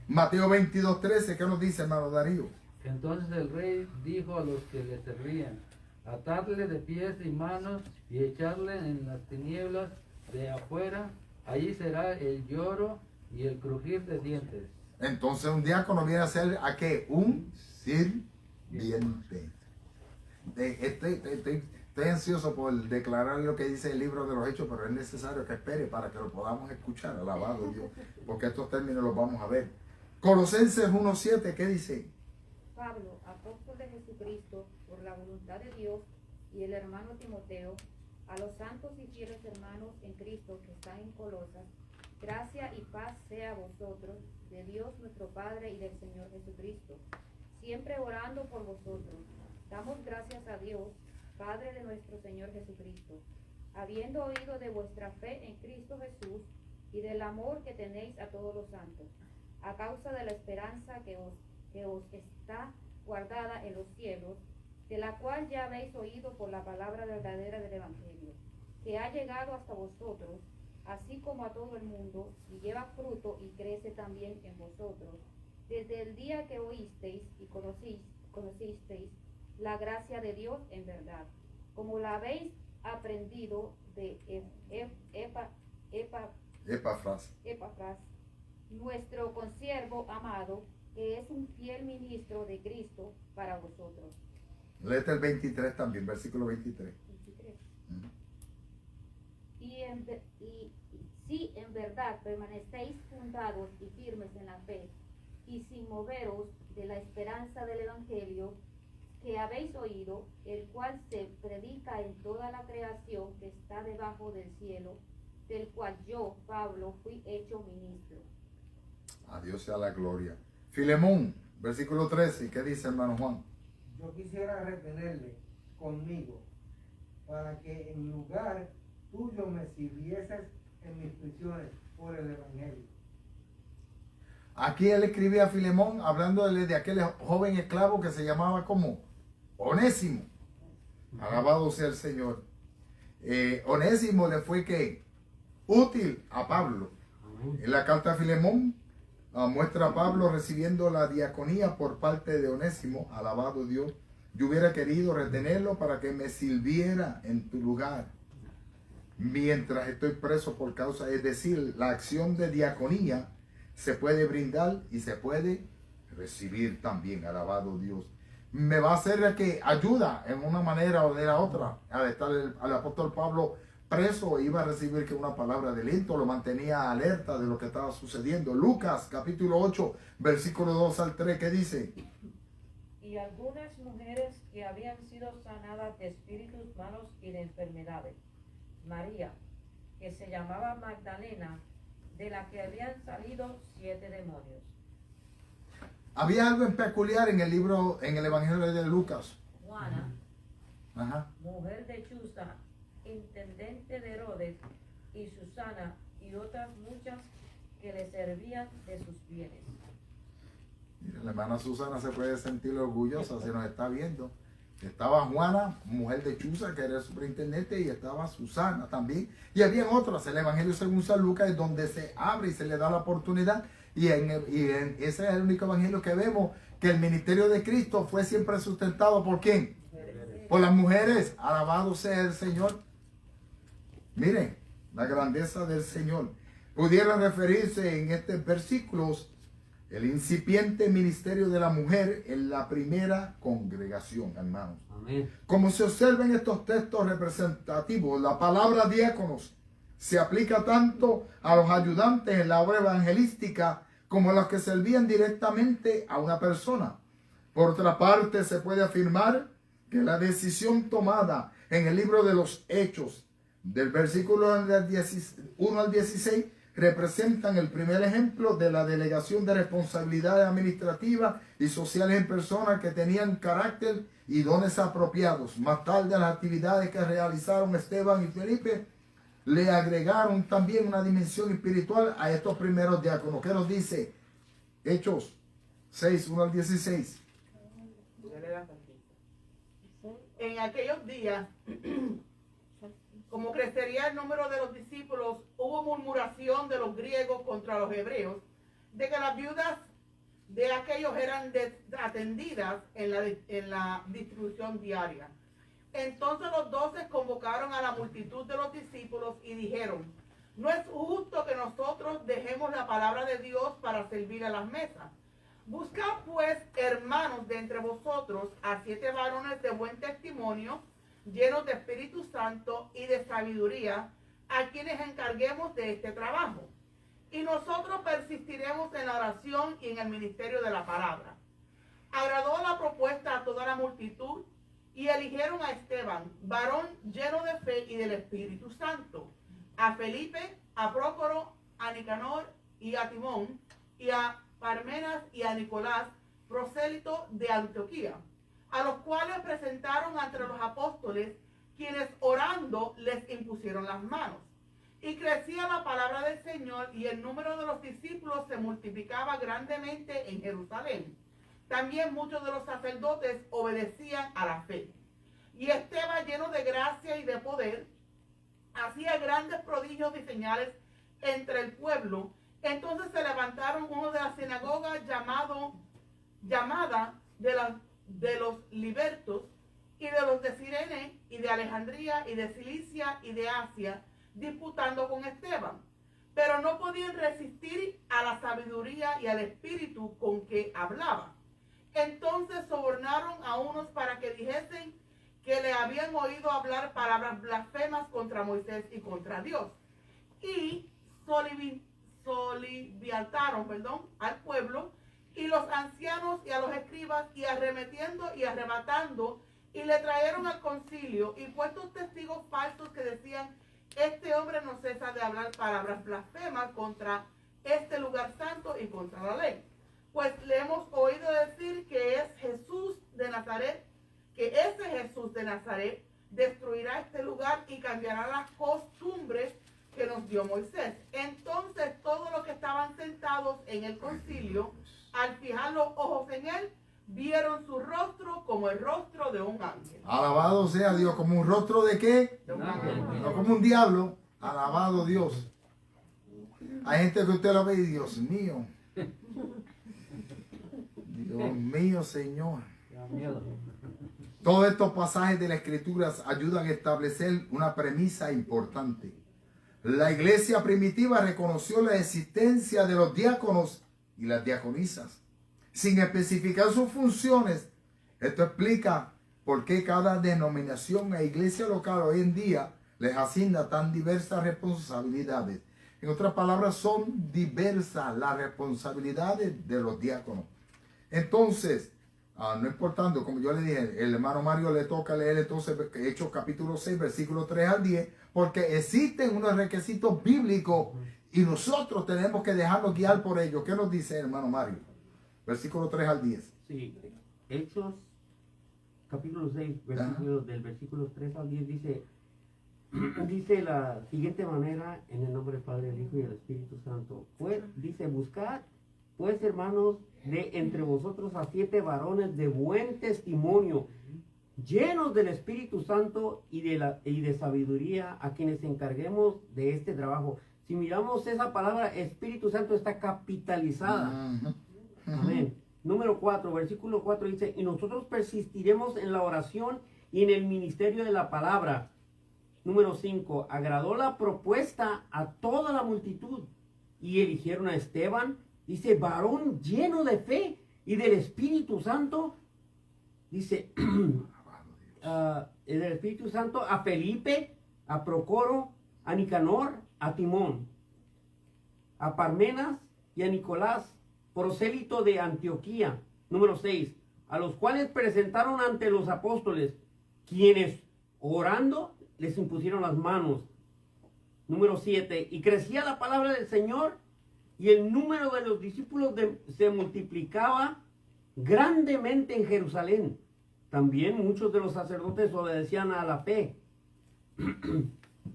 Mateo 22:13, ¿qué nos dice, hermano Darío? Entonces el rey dijo a los que le servían: atadle de pies y manos y echarle en las tinieblas de afuera, allí será el lloro y el crujir de dientes. Entonces un diácono viene a ser ¿a qué? Un sirviente. Estoy Estoy ansioso por declarar lo que dice el libro de los Hechos, pero es necesario que espere para que lo podamos escuchar. Alabado Dios, porque estos términos los vamos a ver. Colosenses 1:7, ¿qué dice? Pablo, apóstol de Jesucristo, por la voluntad de Dios, y el hermano Timoteo, a los santos y fieles hermanos en Cristo que están en Colosas, gracia y paz sea a vosotros, de Dios nuestro Padre y del Señor Jesucristo, siempre orando por vosotros. Damos gracias a Dios, Padre de nuestro Señor Jesucristo, habiendo oído de vuestra fe en Cristo Jesús y del amor que tenéis a todos los santos, a causa de la esperanza que os está guardada en los cielos, de la cual ya habéis oído por la palabra verdadera del Evangelio, que ha llegado hasta vosotros, así como a todo el mundo, y lleva fruto y crece también en vosotros, desde el día que oísteis y conocisteis la gracia de Dios en verdad, como la habéis aprendido de Epafras, nuestro consiervo amado, que es un fiel ministro de Cristo para vosotros. léete el 23 también, versículo 23. 23. Si en verdad permanecéis fundados y firmes en la fe, y sin moveros de la esperanza del Evangelio que habéis oído, el cual se predica en toda la creación que está debajo del cielo, del cual yo, Pablo, fui hecho ministro. A Dios sea la gloria. Filemón, versículo 13, ¿qué dice, hermano Juan? Yo quisiera retenerle conmigo para que en lugar tuyo me sirvieses en mis prisiones por el Evangelio. Aquí él escribe a Filemón hablándole de aquel joven esclavo que se llamaba como Onésimo. Alabado sea el Señor. Onésimo le fue que útil a Pablo. En la carta a Filemón muestra a Pablo recibiendo la diaconía por parte de Onésimo. Alabado Dios. Yo hubiera querido retenerlo para que me sirviera en tu lugar mientras estoy preso por causa, es decir, la acción de diaconía se puede brindar y se puede recibir también. Alabado Dios. Me va a hacer que ayuda en una manera o de la otra. Al estar al apóstol Pablo preso, iba a recibir que una palabra de aliento, lo mantenía alerta de lo que estaba sucediendo. Lucas capítulo 8, versículo 2 al 3, ¿qué dice? Y algunas mujeres que habían sido sanadas de espíritus malos y de enfermedades. María, que se llamaba Magdalena, de la que habían salido 7 demonios. Había algo en peculiar en el libro, en el Evangelio de Lucas. Juana, Ajá. mujer de Chuza, intendente de Herodes, y Susana, y otras muchas que le servían de sus bienes. Mira, la hermana Susana se puede sentir orgullosa si nos está viendo. Estaba Juana, mujer de Chuza, que era el superintendente, y estaba Susana también. Y había otras. El Evangelio según San Lucas es donde se abre y se le da la oportunidad. Ese es el único evangelio que vemos, que el ministerio de Cristo fue siempre sustentado ¿por quién? Por las mujeres. Alabado sea el Señor. Miren, la grandeza del Señor. Pudiera referirse en estos versículos el incipiente ministerio de la mujer en la primera congregación, hermanos. Amén. Como se observa en estos textos representativos, la palabra diáconos se aplica tanto a los ayudantes en la obra evangelística como a los que servían directamente a una persona. Por otra parte, se puede afirmar que la decisión tomada en el libro de los Hechos, del versículo 1 al 16, representan el primer ejemplo de la delegación de responsabilidades administrativas y sociales en personas que tenían carácter y dones apropiados. Más tarde, las actividades que realizaron Esteban y Felipe le agregaron también una dimensión espiritual a estos primeros diáconos. ¿Qué nos dice? Hechos 6, 1 al 16. En aquellos días, como crecería el número de los discípulos, hubo murmuración de los griegos contra los hebreos, de que las viudas de aquellos eran atendidas en la distribución diaria. Entonces los 12 convocaron a la multitud de los discípulos y dijeron: no es justo que nosotros dejemos la palabra de Dios para servir a las mesas. Buscad pues, hermanos, de entre vosotros a 7 varones de buen testimonio, llenos de Espíritu Santo y de sabiduría, a quienes encarguemos de este trabajo. Y nosotros persistiremos en la oración y en el ministerio de la palabra. Agradó la propuesta a toda la multitud y eligieron a Esteban, varón lleno de fe y del Espíritu Santo, a Felipe, a Prócoro, a Nicanor y a Timón, y a Parmenas y a Nicolás, prosélito de Antioquía, a los cuales presentaron ante los apóstoles, quienes orando les impusieron las manos. Y crecía la palabra del Señor, y el número de los discípulos se multiplicaba grandemente en Jerusalén. También muchos de los sacerdotes obedecían a la fe. Y Esteban, lleno de gracia y de poder, hacía grandes prodigios y señales entre el pueblo. Entonces se levantaron uno de la sinagoga llamada de los libertos, y de los de Cirene, y de Alejandría, y de Cilicia, y de Asia, disputando con Esteban. Pero no podían resistir a la sabiduría y al espíritu con que hablaba. Entonces sobornaron a unos para que dijesen que le habían oído hablar palabras blasfemas contra Moisés y contra Dios. Y soliviantaron al pueblo y los ancianos y a los escribas, y arremetiendo y arrebatando, y le trajeron al concilio, y puestos testigos falsos que decían: este hombre no cesa de hablar palabras blasfemas contra este lugar santo y contra la ley. Pues le hemos oído decir que es Jesús de Nazaret, que ese Jesús de Nazaret destruirá este lugar y cambiará las costumbres que nos dio Moisés. Entonces todos los que estaban sentados en el concilio, al fijar los ojos en él, vieron su rostro como el rostro de un ángel. Alabado sea Dios. ¿Como un rostro de qué? De un ángel. No como un diablo. Alabado Dios. Hay gente que usted lo ve y Dios mío. Dios mío, Señor. Todos estos pasajes de las Escrituras ayudan a establecer una premisa importante. La iglesia primitiva reconoció la existencia de los diáconos y las diaconisas, sin especificar sus funciones. Esto explica por qué cada denominación e iglesia local hoy en día les asigna tan diversas responsabilidades. En otras palabras, son diversas las responsabilidades de los diáconos. Entonces, no importando, como yo le dije, el hermano Mario le toca leer entonces Hechos capítulo 6, versículo 3 al 10, porque existen unos requisitos bíblicos y nosotros tenemos que dejarnos guiar por ellos. ¿Qué nos dice el hermano Mario? Versículo 3 al 10. Sí, Hechos capítulo 6, del versículo 3 al 10 dice la siguiente manera: en el nombre del Padre, del Hijo y del Espíritu Santo. Pues dice: buscad pues, hermanos, de entre vosotros a 7 varones de buen testimonio, llenos del Espíritu Santo y de sabiduría, a quienes encarguemos de este trabajo. Si miramos esa palabra, Espíritu Santo está capitalizada. Amén. Número 4, versículo 4 dice: y nosotros persistiremos en la oración y en el ministerio de la palabra. Número 5, agradó la propuesta a toda la multitud y eligieron a Esteban, dice, varón lleno de fe y del Espíritu Santo, dice, del Espíritu Santo, a Felipe, a Prócoro, a Nicanor, a Timón, a Parmenas y a Nicolás, prosélito de Antioquía. Número 6, a los cuales presentaron ante los apóstoles, quienes orando les impusieron las manos. Número 7, y crecía la palabra del Señor y el número de los discípulos se multiplicaba grandemente en Jerusalén. También muchos de los sacerdotes obedecían a la fe.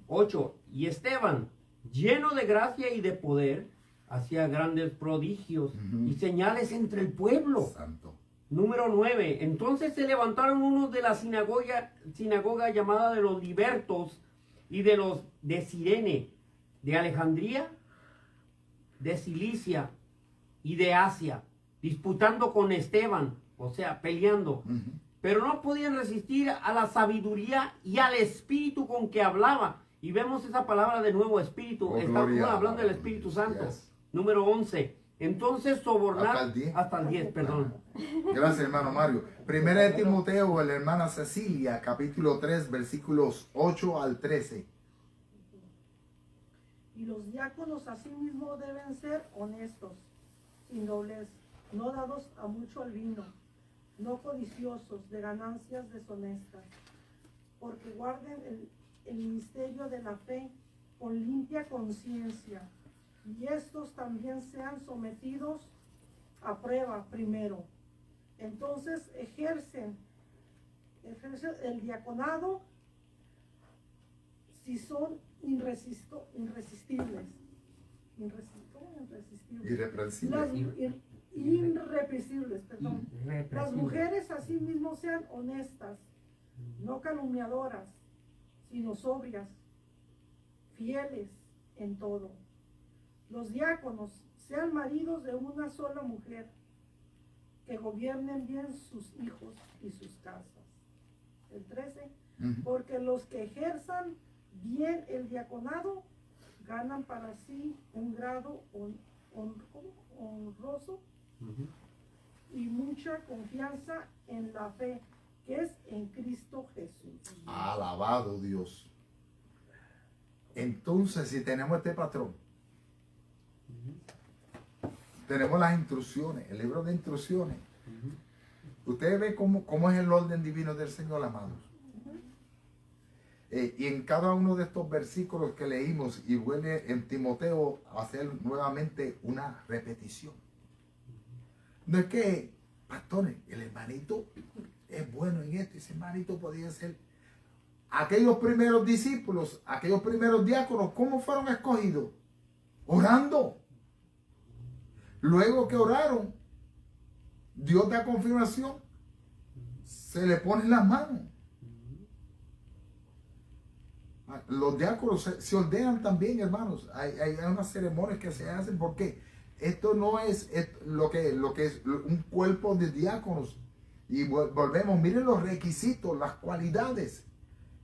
8, y Esteban, lleno de gracia y de poder, hacía grandes prodigios y señales entre el pueblo. Santo. Número 9. Entonces se levantaron unos de la sinagoga llamada de los libertos y de los de Cirene, de Alejandría, de Cilicia y de Asia, disputando con Esteban, o sea, peleando. Pero no podían resistir a la sabiduría y al espíritu con que hablaba. Y vemos esa palabra de nuevo, espíritu. Está hablando del Espíritu Santo. Yes. Número 11. Entonces sobornar hasta el 10. perdón. Gracias, hermano Mario. Primera de Timoteo, la hermana Cecilia, capítulo 3, versículos 8 al 13. Y los diáconos asimismo deben ser honestos, sin doblez, no dados a mucho al vino, no codiciosos de ganancias deshonestas, porque guarden el misterio de la fe con limpia conciencia, y estos también sean sometidos a prueba primero. Entonces ejercen el diaconado si son irresistibles. Irrepresibles, perdón. Las mujeres asimismo sean honestas, no calumniadoras, sino sobrias, fieles en todo. Los diáconos sean maridos de una sola mujer, que gobiernen bien sus hijos y sus casas. El 13, porque los que ejerzan bien el diaconado ganan para sí un grado honroso y mucha confianza en la fe que es en Cristo Jesús. Alabado Dios. Entonces, si tenemos este patrón, tenemos las instrucciones, el libro de instrucciones. Ustedes ven cómo es el orden divino del Señor, amados. Y en cada uno de estos versículos que leímos, y vuelve en Timoteo a hacer nuevamente una repetición. No es que, pastores, el hermanito es bueno en esto, ese hermanito podía ser. Aquellos primeros discípulos, aquellos primeros diáconos, ¿cómo fueron escogidos? Orando. Luego que oraron, Dios da confirmación, se le ponen las manos. Los diáconos se ordenan también, hermanos. Hay unas ceremonias que se hacen porque esto no es lo que es un cuerpo de diáconos. Y volvemos, miren los requisitos, las cualidades.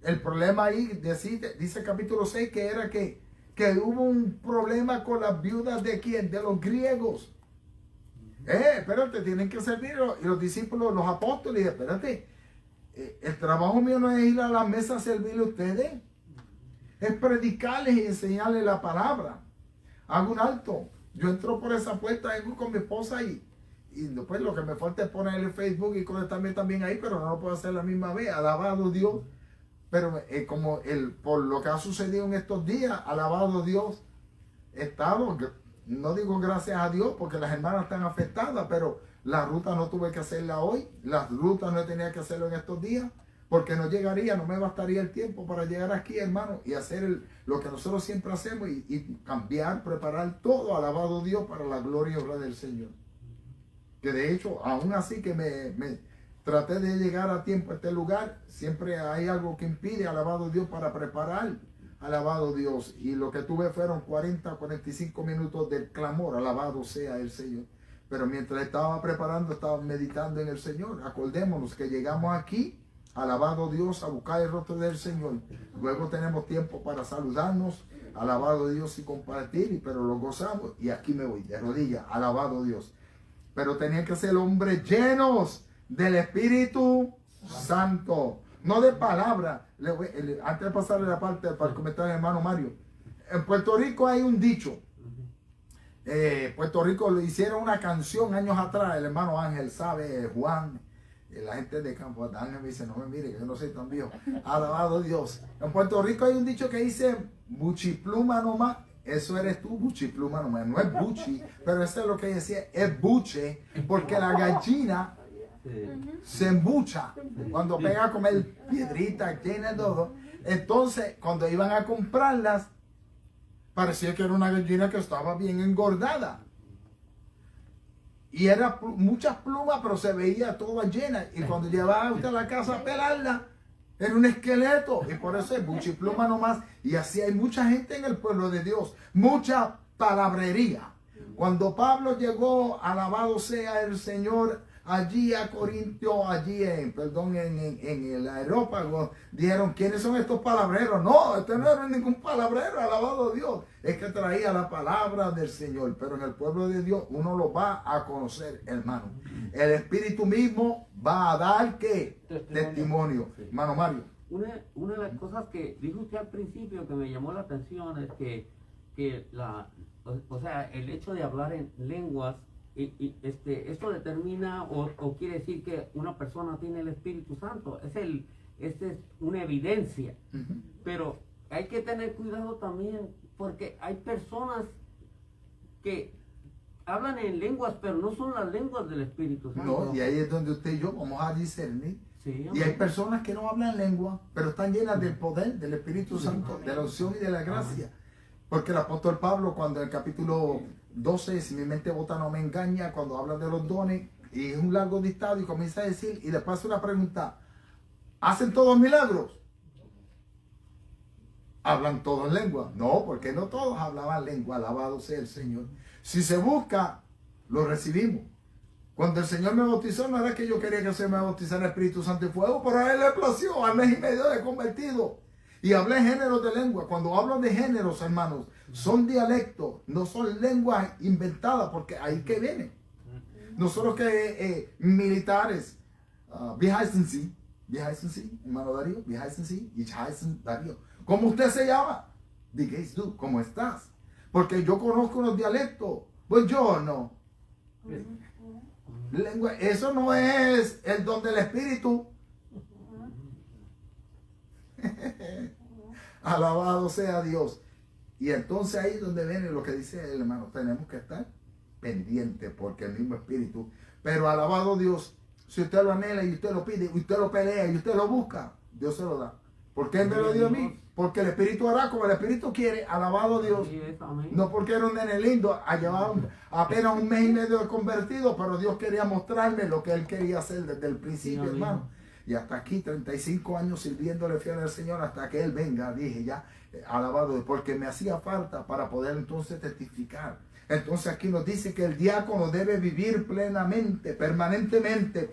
El problema ahí, dice capítulo 6, que era que hubo un problema con las viudas de quién, de los griegos. Espérate, tienen que servir. Y los discípulos, los apóstoles, espérate, el trabajo mío no es ir a la mesa a servirle a ustedes. Es predicarles y enseñarles la palabra. Hago un alto. Yo entro por esa puerta, vengo con mi esposa y después lo que me falta es poner el Facebook y conectarme también ahí, pero no lo puedo hacer la misma vez. Alabado Dios. Pero por lo que ha sucedido en estos días, alabado Dios, he estado, no digo gracias a Dios porque las hermanas están afectadas, pero la ruta no tuve que hacerla hoy, las rutas no tenía que hacerlo en estos días, porque no llegaría, no me bastaría el tiempo para llegar aquí, hermano, y hacer lo que nosotros siempre hacemos y cambiar, preparar todo, alabado Dios, para la gloria y honra del Señor. Que de hecho, aún así que me traté de llegar a tiempo a este lugar, siempre hay algo que impide, alabado Dios, para preparar, alabado Dios. Y lo que tuve fueron 45 minutos del clamor, alabado sea el Señor. Pero mientras estaba preparando, estaba meditando en el Señor. Acordémonos que llegamos aquí, alabado Dios, a buscar el rostro del Señor. Luego tenemos tiempo para saludarnos, alabado Dios, y compartir, pero lo gozamos. Y aquí me voy, de rodillas, alabado Dios. Pero tenían que ser hombres llenos del Espíritu Santo, no de palabra. Antes de pasarle la parte para comentar al hermano Mario, en Puerto Rico hay un dicho. Puerto Rico lo hicieron una canción años atrás, el hermano Ángel sabe, Juan, la gente de Campo Ángel me dice, no me mire, que yo no soy tan viejo. Alabado Dios. En Puerto Rico hay un dicho que dice, buchipluma nomás. Eso eres tú, buchipluma nomás. No es buchi, pero eso es lo que decía, es buche, porque la gallina se embucha cuando pega a comer piedritas, llena de todo. Entonces, cuando iban a comprarlas, parecía que era una gallina que estaba bien engordada. Y era muchas plumas, pero se veía toda llena. Y cuando llevaba usted a la casa a pelarla, era un esqueleto. Y por eso es buchipluma nomás. Y así hay mucha gente en el pueblo de Dios. Mucha palabrería. Cuando Pablo llegó, alabado sea el Señor, allí a Corintio, allí en el aerópago, dijeron, ¿quiénes son estos palabreros? No, este no era ningún palabrero, alabado Dios. Es que traía la palabra del Señor, pero en el pueblo de Dios uno lo va a conocer, hermano. El Espíritu mismo va a dar, ¿qué? Testimonio. Hermano Mario. Una de las cosas que dijo usted al principio que me llamó la atención es que o sea, el hecho de hablar en lenguas, esto determina o quiere decir que una persona tiene el Espíritu Santo. Es una evidencia. Pero hay que tener cuidado también, porque hay personas que hablan en lenguas, pero no son las lenguas del Espíritu Santo. No, y ahí es donde usted y yo vamos a discernir. Sí, y hay personas que no hablan lengua, pero están llenas del poder del Espíritu Santo, de la unción y de la gracia. Porque el apóstol Pablo, cuando en el capítulo 12, si mi mente bota no me engaña, cuando habla de los dones, y es un largo dictado y comienza a decir, y después hace una pregunta, ¿hacen todos milagros? ¿Hablan todos en lengua? No, porque no todos hablaban lengua, alabado sea el Señor. Si se busca, lo recibimos. Cuando el Señor me bautizó, no era que yo quería que se me bautizara el Espíritu Santo y fuego, pero a Él le plació, al mes y medio de convertido. Y hablé géneros de lengua. Cuando hablo de géneros, hermanos, son dialectos, no son lenguas inventadas, porque ahí que viene. Nosotros que militares, wie heißen Sie, hermano Darío, wie heißen Sie, ich heißen Darío. ¿Cómo usted se llama? Wie geht's du? ¿Cómo estás? Porque yo conozco los dialectos. Buongiorno. Lengua, eso no es el don del Espíritu. Alabado sea Dios. Y entonces ahí es donde viene lo que dice el hermano. Tenemos que estar pendientes porque el mismo Espíritu. Pero alabado Dios, si usted lo anhela y usted lo pide, usted lo pelea y usted lo busca, Dios se lo da. ¿Por qué Él me lo dio a mí? Porque el Espíritu hará como el Espíritu quiere. Alabado Dios. No porque era un nene lindo, llevaba apenas un mes y medio de convertido, pero Dios quería mostrarme lo que Él quería hacer desde el principio, hermano. Y hasta aquí, 35 años sirviéndole fiel al Señor, hasta que Él venga, dije ya, alabado, porque me hacía falta para poder entonces testificar. Entonces aquí nos dice que el diácono debe vivir plenamente, permanentemente.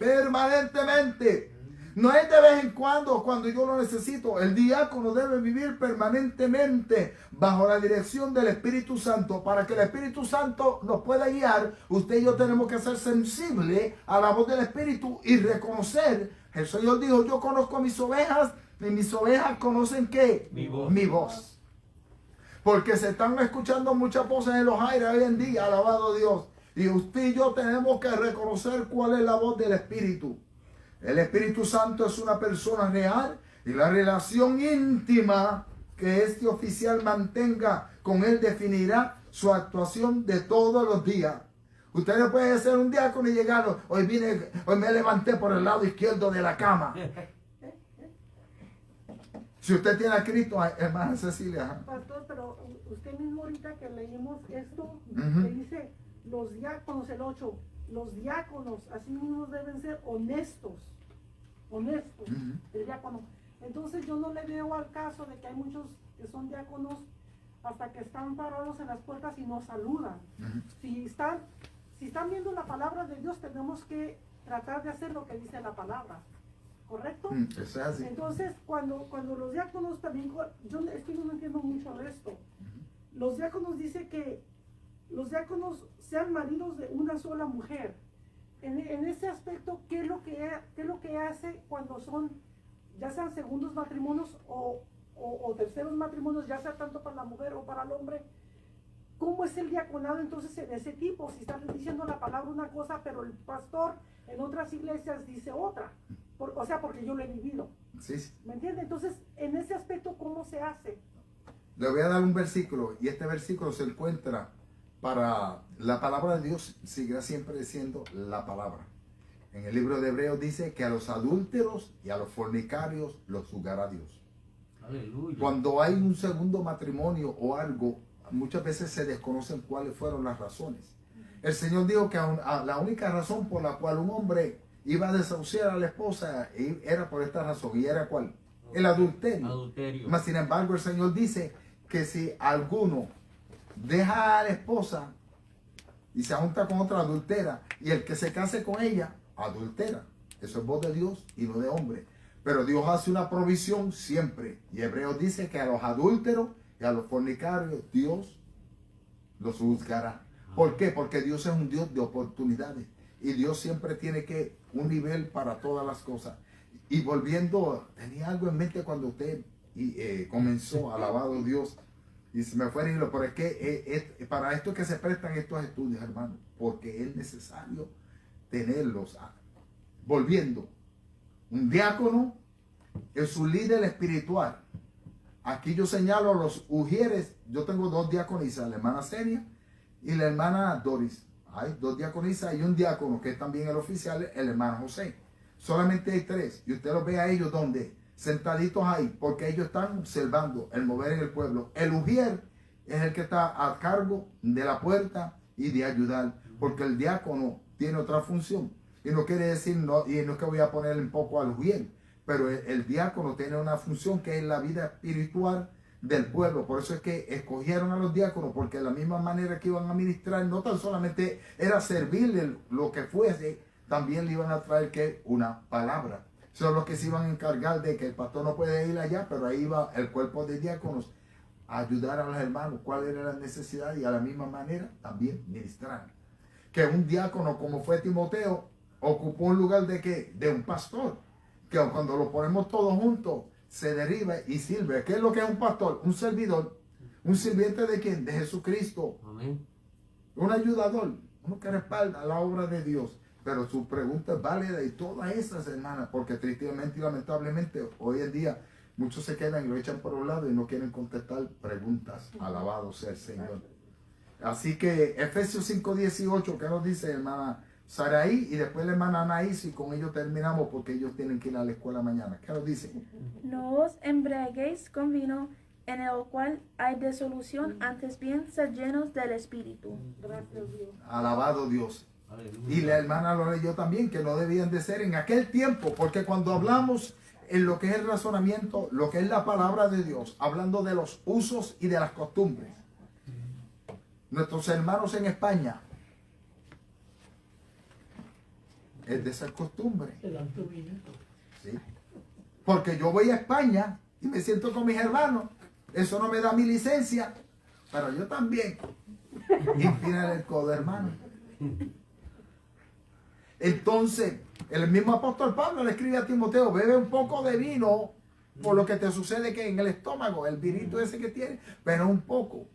No es de vez en cuando yo lo necesito. El diácono debe vivir permanentemente bajo la dirección del Espíritu Santo. Para que el Espíritu Santo nos pueda guiar, usted y yo tenemos que ser sensibles a la voz del Espíritu y reconocer. El Señor dijo, yo conozco a mis ovejas y mis ovejas conocen ¿qué? Mi voz. Porque se están escuchando muchas voces en los aires hoy en día, alabado Dios. Y usted y yo tenemos que reconocer cuál es la voz del Espíritu. El Espíritu Santo es una persona real y la relación íntima que este oficial mantenga con Él definirá su actuación de todos los días. Usted no puede ser un diácono y llegar, hoy me levanté por el lado izquierdo de la cama. Si usted tiene a Cristo, hermana Cecilia. Pastor, pero usted mismo ahorita que leímos esto, que dice los diáconos, el 8, los diáconos así mismos deben ser honestos, el diácono. Entonces yo no le veo al caso de que hay muchos que son diáconos hasta que están parados en las puertas y no saludan. Si están viendo la palabra de Dios, tenemos que tratar de hacer lo que dice la palabra. ¿Correcto? Es así. Entonces, cuando los diáconos también, es que yo no entiendo mucho de esto. Los diáconos dice que los diáconos sean maridos de una sola mujer. En ese aspecto, ¿qué es lo que hace cuando son, ya sean segundos matrimonios o terceros matrimonios, ya sea tanto para la mujer o para el hombre? ¿Cómo es el diaconado entonces en ese tipo? Si están diciendo la palabra una cosa, pero el pastor en otras iglesias dice otra. Porque yo lo he vivido. Sí. ¿Me entiende? Entonces, en ese aspecto, ¿cómo se hace? Le voy a dar un versículo, y este versículo se encuentra para la palabra de Dios, sigue siempre siendo la palabra. En el libro de Hebreos dice que a los adúlteros y a los fornicarios los juzgará Dios. Aleluya. Cuando hay un segundo matrimonio o algo, muchas veces se desconocen cuáles fueron las razones. El Señor dijo que la única razón por la cual un hombre iba a desahuciar a la esposa era por esta razón. ¿Y era cuál? El adulterio. Mas, sin embargo, el Señor dice que si alguno deja a la esposa y se junta con otra adultera, y el que se case con ella adultera. Eso es voz de Dios y no de hombre. Pero Dios hace una provisión siempre. Y Hebreos dice que a los adúlteros y a los fornicarios Dios los juzgará. ¿Por qué? Porque Dios es un Dios de oportunidades. Y Dios siempre tiene un nivel para todas las cosas. Y volviendo, tenía algo en mente cuando usted comenzó, alabado Dios. Y se me fue el hilo, pero es que para esto que se prestan estos estudios, hermano, porque es necesario tenerlos. Volviendo, un diácono es un líder espiritual. Aquí yo señalo a los ujieres. Yo tengo 2 diaconisas, la hermana Senia y la hermana Doris. Hay 2 diaconisas y un diácono que es también el oficial, el hermano José. Solamente hay 3. Y usted los ve a ellos donde sentaditos ahí, porque ellos están observando el mover en el pueblo. El ujier es el que está a cargo de la puerta y de ayudar, porque el diácono tiene otra función. Y no quiere decir, y no es que voy a ponerle un poco al ujier, pero el diácono tiene una función que es la vida espiritual del pueblo. Por eso es que escogieron a los diáconos, porque de la misma manera que iban a ministrar, no tan solamente era servirle lo que fuese, también le iban a traer que una palabra. Son los que se iban a encargar de que el pastor no puede ir allá, pero ahí iba el cuerpo de diáconos a ayudar a los hermanos, cuál era la necesidad, y a la misma manera también ministrar. Que un diácono, como fue Timoteo, ocupó un lugar de ¿qué? De un pastor, que cuando lo ponemos todos juntos, se deriva y sirve. ¿Qué es lo que es un pastor? Un servidor, un sirviente de ¿quién? De Jesucristo. Amén. Un ayudador, uno que respalda la obra de Dios. Pero su pregunta es válida y todas esas, hermanas, porque tristemente y lamentablemente hoy en día muchos se quedan y lo echan por un lado y no quieren contestar preguntas. Alabado sea el Señor. Así que Efesios 5:18, ¿qué nos dice, hermana Saraí? Y después la hermana Anaís, y con ellos terminamos porque ellos tienen que ir a la escuela mañana. ¿Qué nos dice? No os embriaguéis con vino, en el cual hay disolución, antes bien sed llenos del Espíritu. Gracias, Dios. Alabado Dios. Aleluya. Y la hermana lo leyó también, que no debían de ser en aquel tiempo, porque cuando hablamos en lo que es el razonamiento, lo que es la palabra de Dios, hablando de los usos y de las costumbres. Nuestros hermanos en España, es de esa costumbre. Te dan tu vinito. ¿Sí? Porque yo voy a España y me siento con mis hermanos. Eso no me da mi licencia, pero yo también. Inclínale el codo, hermano. Entonces, el mismo apóstol Pablo le escribe a Timoteo: bebe un poco de vino, por lo que te sucede que en el estómago, el vinito ese que tiene, pero un poco.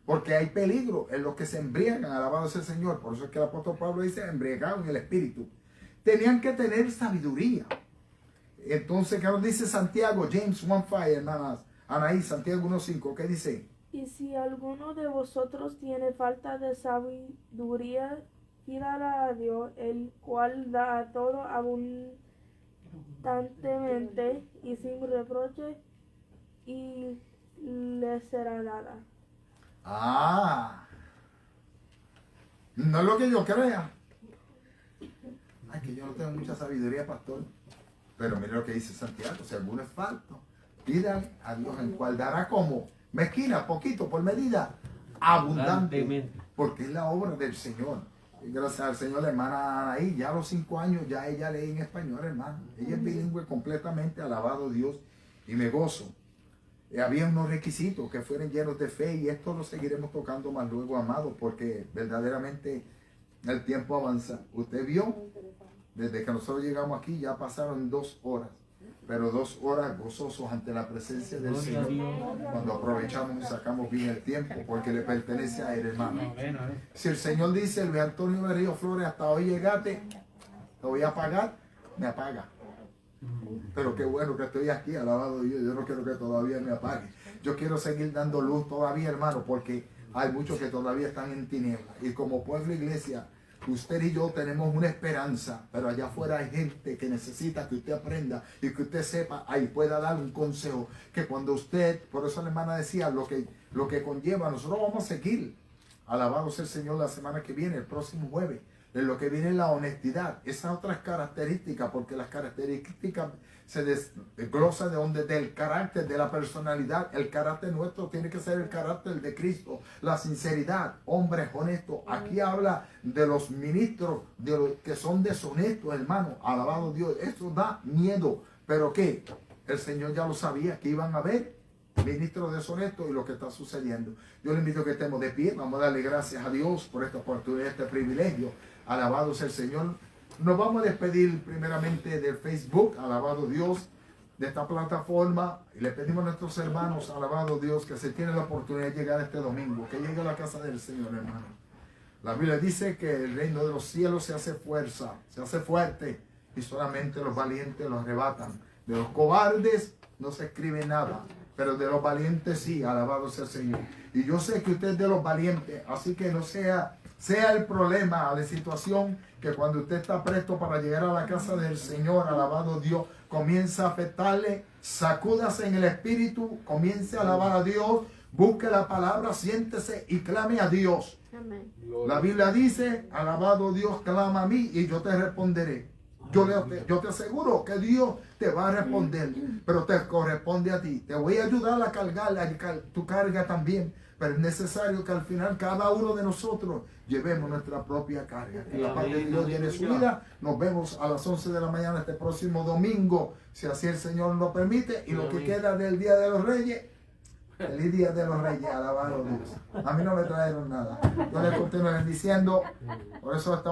Porque hay peligro en los que se embriagan, alabado sea el Señor. Por eso es que el apóstol Pablo dice: embriagados en el espíritu. Tenían que tener sabiduría. Entonces, ¿qué nos dice Santiago? James 1:5, hermanas. Anaí, Santiago 1:5, ¿qué dice? Y si alguno de vosotros tiene falta de sabiduría, pídala a Dios, el cual da a todo abundantemente y sin reproche, y le será dada. No es lo que yo crea. Ay, que yo no tengo mucha sabiduría, pastor. Pero mire lo que dice Santiago: si alguno es falto, pidan a Dios, el cual dará como mezquina, poquito, por medida, abundantemente. Porque es la obra del Señor. Y gracias al Señor, la hermana Anaí, ya a los 5 años, ya ella lee en español, hermano. Ella es bilingüe completamente, alabado Dios, y me gozo. Había unos requisitos que fueran llenos de fe, y esto lo seguiremos tocando más luego, amado, porque verdaderamente el tiempo avanza. Usted vio, desde que nosotros llegamos aquí ya pasaron 2 horas, pero 2 horas gozosos ante la presencia del Señor, cuando aprovechamos y sacamos bien el tiempo, porque le pertenece a él, hermano. Si el Señor dice: Luis Antonio de Río Flores, hasta hoy llegaste, te voy a pagar, me apaga. Pero qué bueno que estoy aquí, alabado Dios. Yo no quiero que todavía me apague. Yo quiero seguir dando luz todavía, hermano, porque hay muchos que todavía están en tinieblas. Y como pueblo, iglesia, usted y yo tenemos una esperanza, pero allá afuera hay gente que necesita que usted aprenda y que usted sepa, ahí pueda dar un consejo, que cuando usted, por eso la hermana decía, lo que conlleva, nosotros vamos a seguir, alabado sea el Señor, la semana que viene, el próximo jueves, En lo que viene la honestidad. Esas otras características, porque las características se desglosan de donde del carácter, de la personalidad. El carácter nuestro tiene que ser el carácter de Cristo. La sinceridad, hombres honestos. Aquí habla de los ministros, de los que son deshonestos, hermano. Alabado Dios. Eso da miedo. ¿Pero qué? El Señor ya lo sabía, que iban a haber ministros deshonestos y lo que está sucediendo. Yo le invito a que estemos de pie. Vamos a darle gracias a Dios por esta oportunidad, este privilegio. Alabado sea el Señor. Nos vamos a despedir primeramente del Facebook, alabado Dios, de esta plataforma. Y le pedimos a nuestros hermanos, alabado Dios, que se tiene la oportunidad de llegar este domingo, que llegue a la casa del Señor, hermano. La Biblia dice que el reino de los cielos se hace fuerza, se hace fuerte, y solamente los valientes lo arrebatan. De los cobardes no se escribe nada, pero de los valientes sí, alabado sea el Señor. Y yo sé que usted es de los valientes, así que no sea el problema, la situación, que cuando usted está presto para llegar a la casa del Señor, alabado Dios, comienza a afectarle, sacúdase en el espíritu, comience a alabar a Dios, busque la palabra, siéntese y clame a Dios. Amén. La Biblia dice, alabado Dios, clama a mí y yo te responderé. Yo te aseguro que Dios te va a responder, pero te corresponde a ti. Te voy a ayudar a cargar tu carga también, pero es necesario que al final cada uno de nosotros llevemos nuestra propia carga. Que la paz de Dios llene su vida. Nos vemos a las 11 de la mañana este próximo domingo, si así el Señor nos permite. Y lo que queda del Día de los Reyes, feliz Día de los Reyes, alabado Dios. A mí no me trajeron nada. Yo les continúo bendiciendo, por eso estamos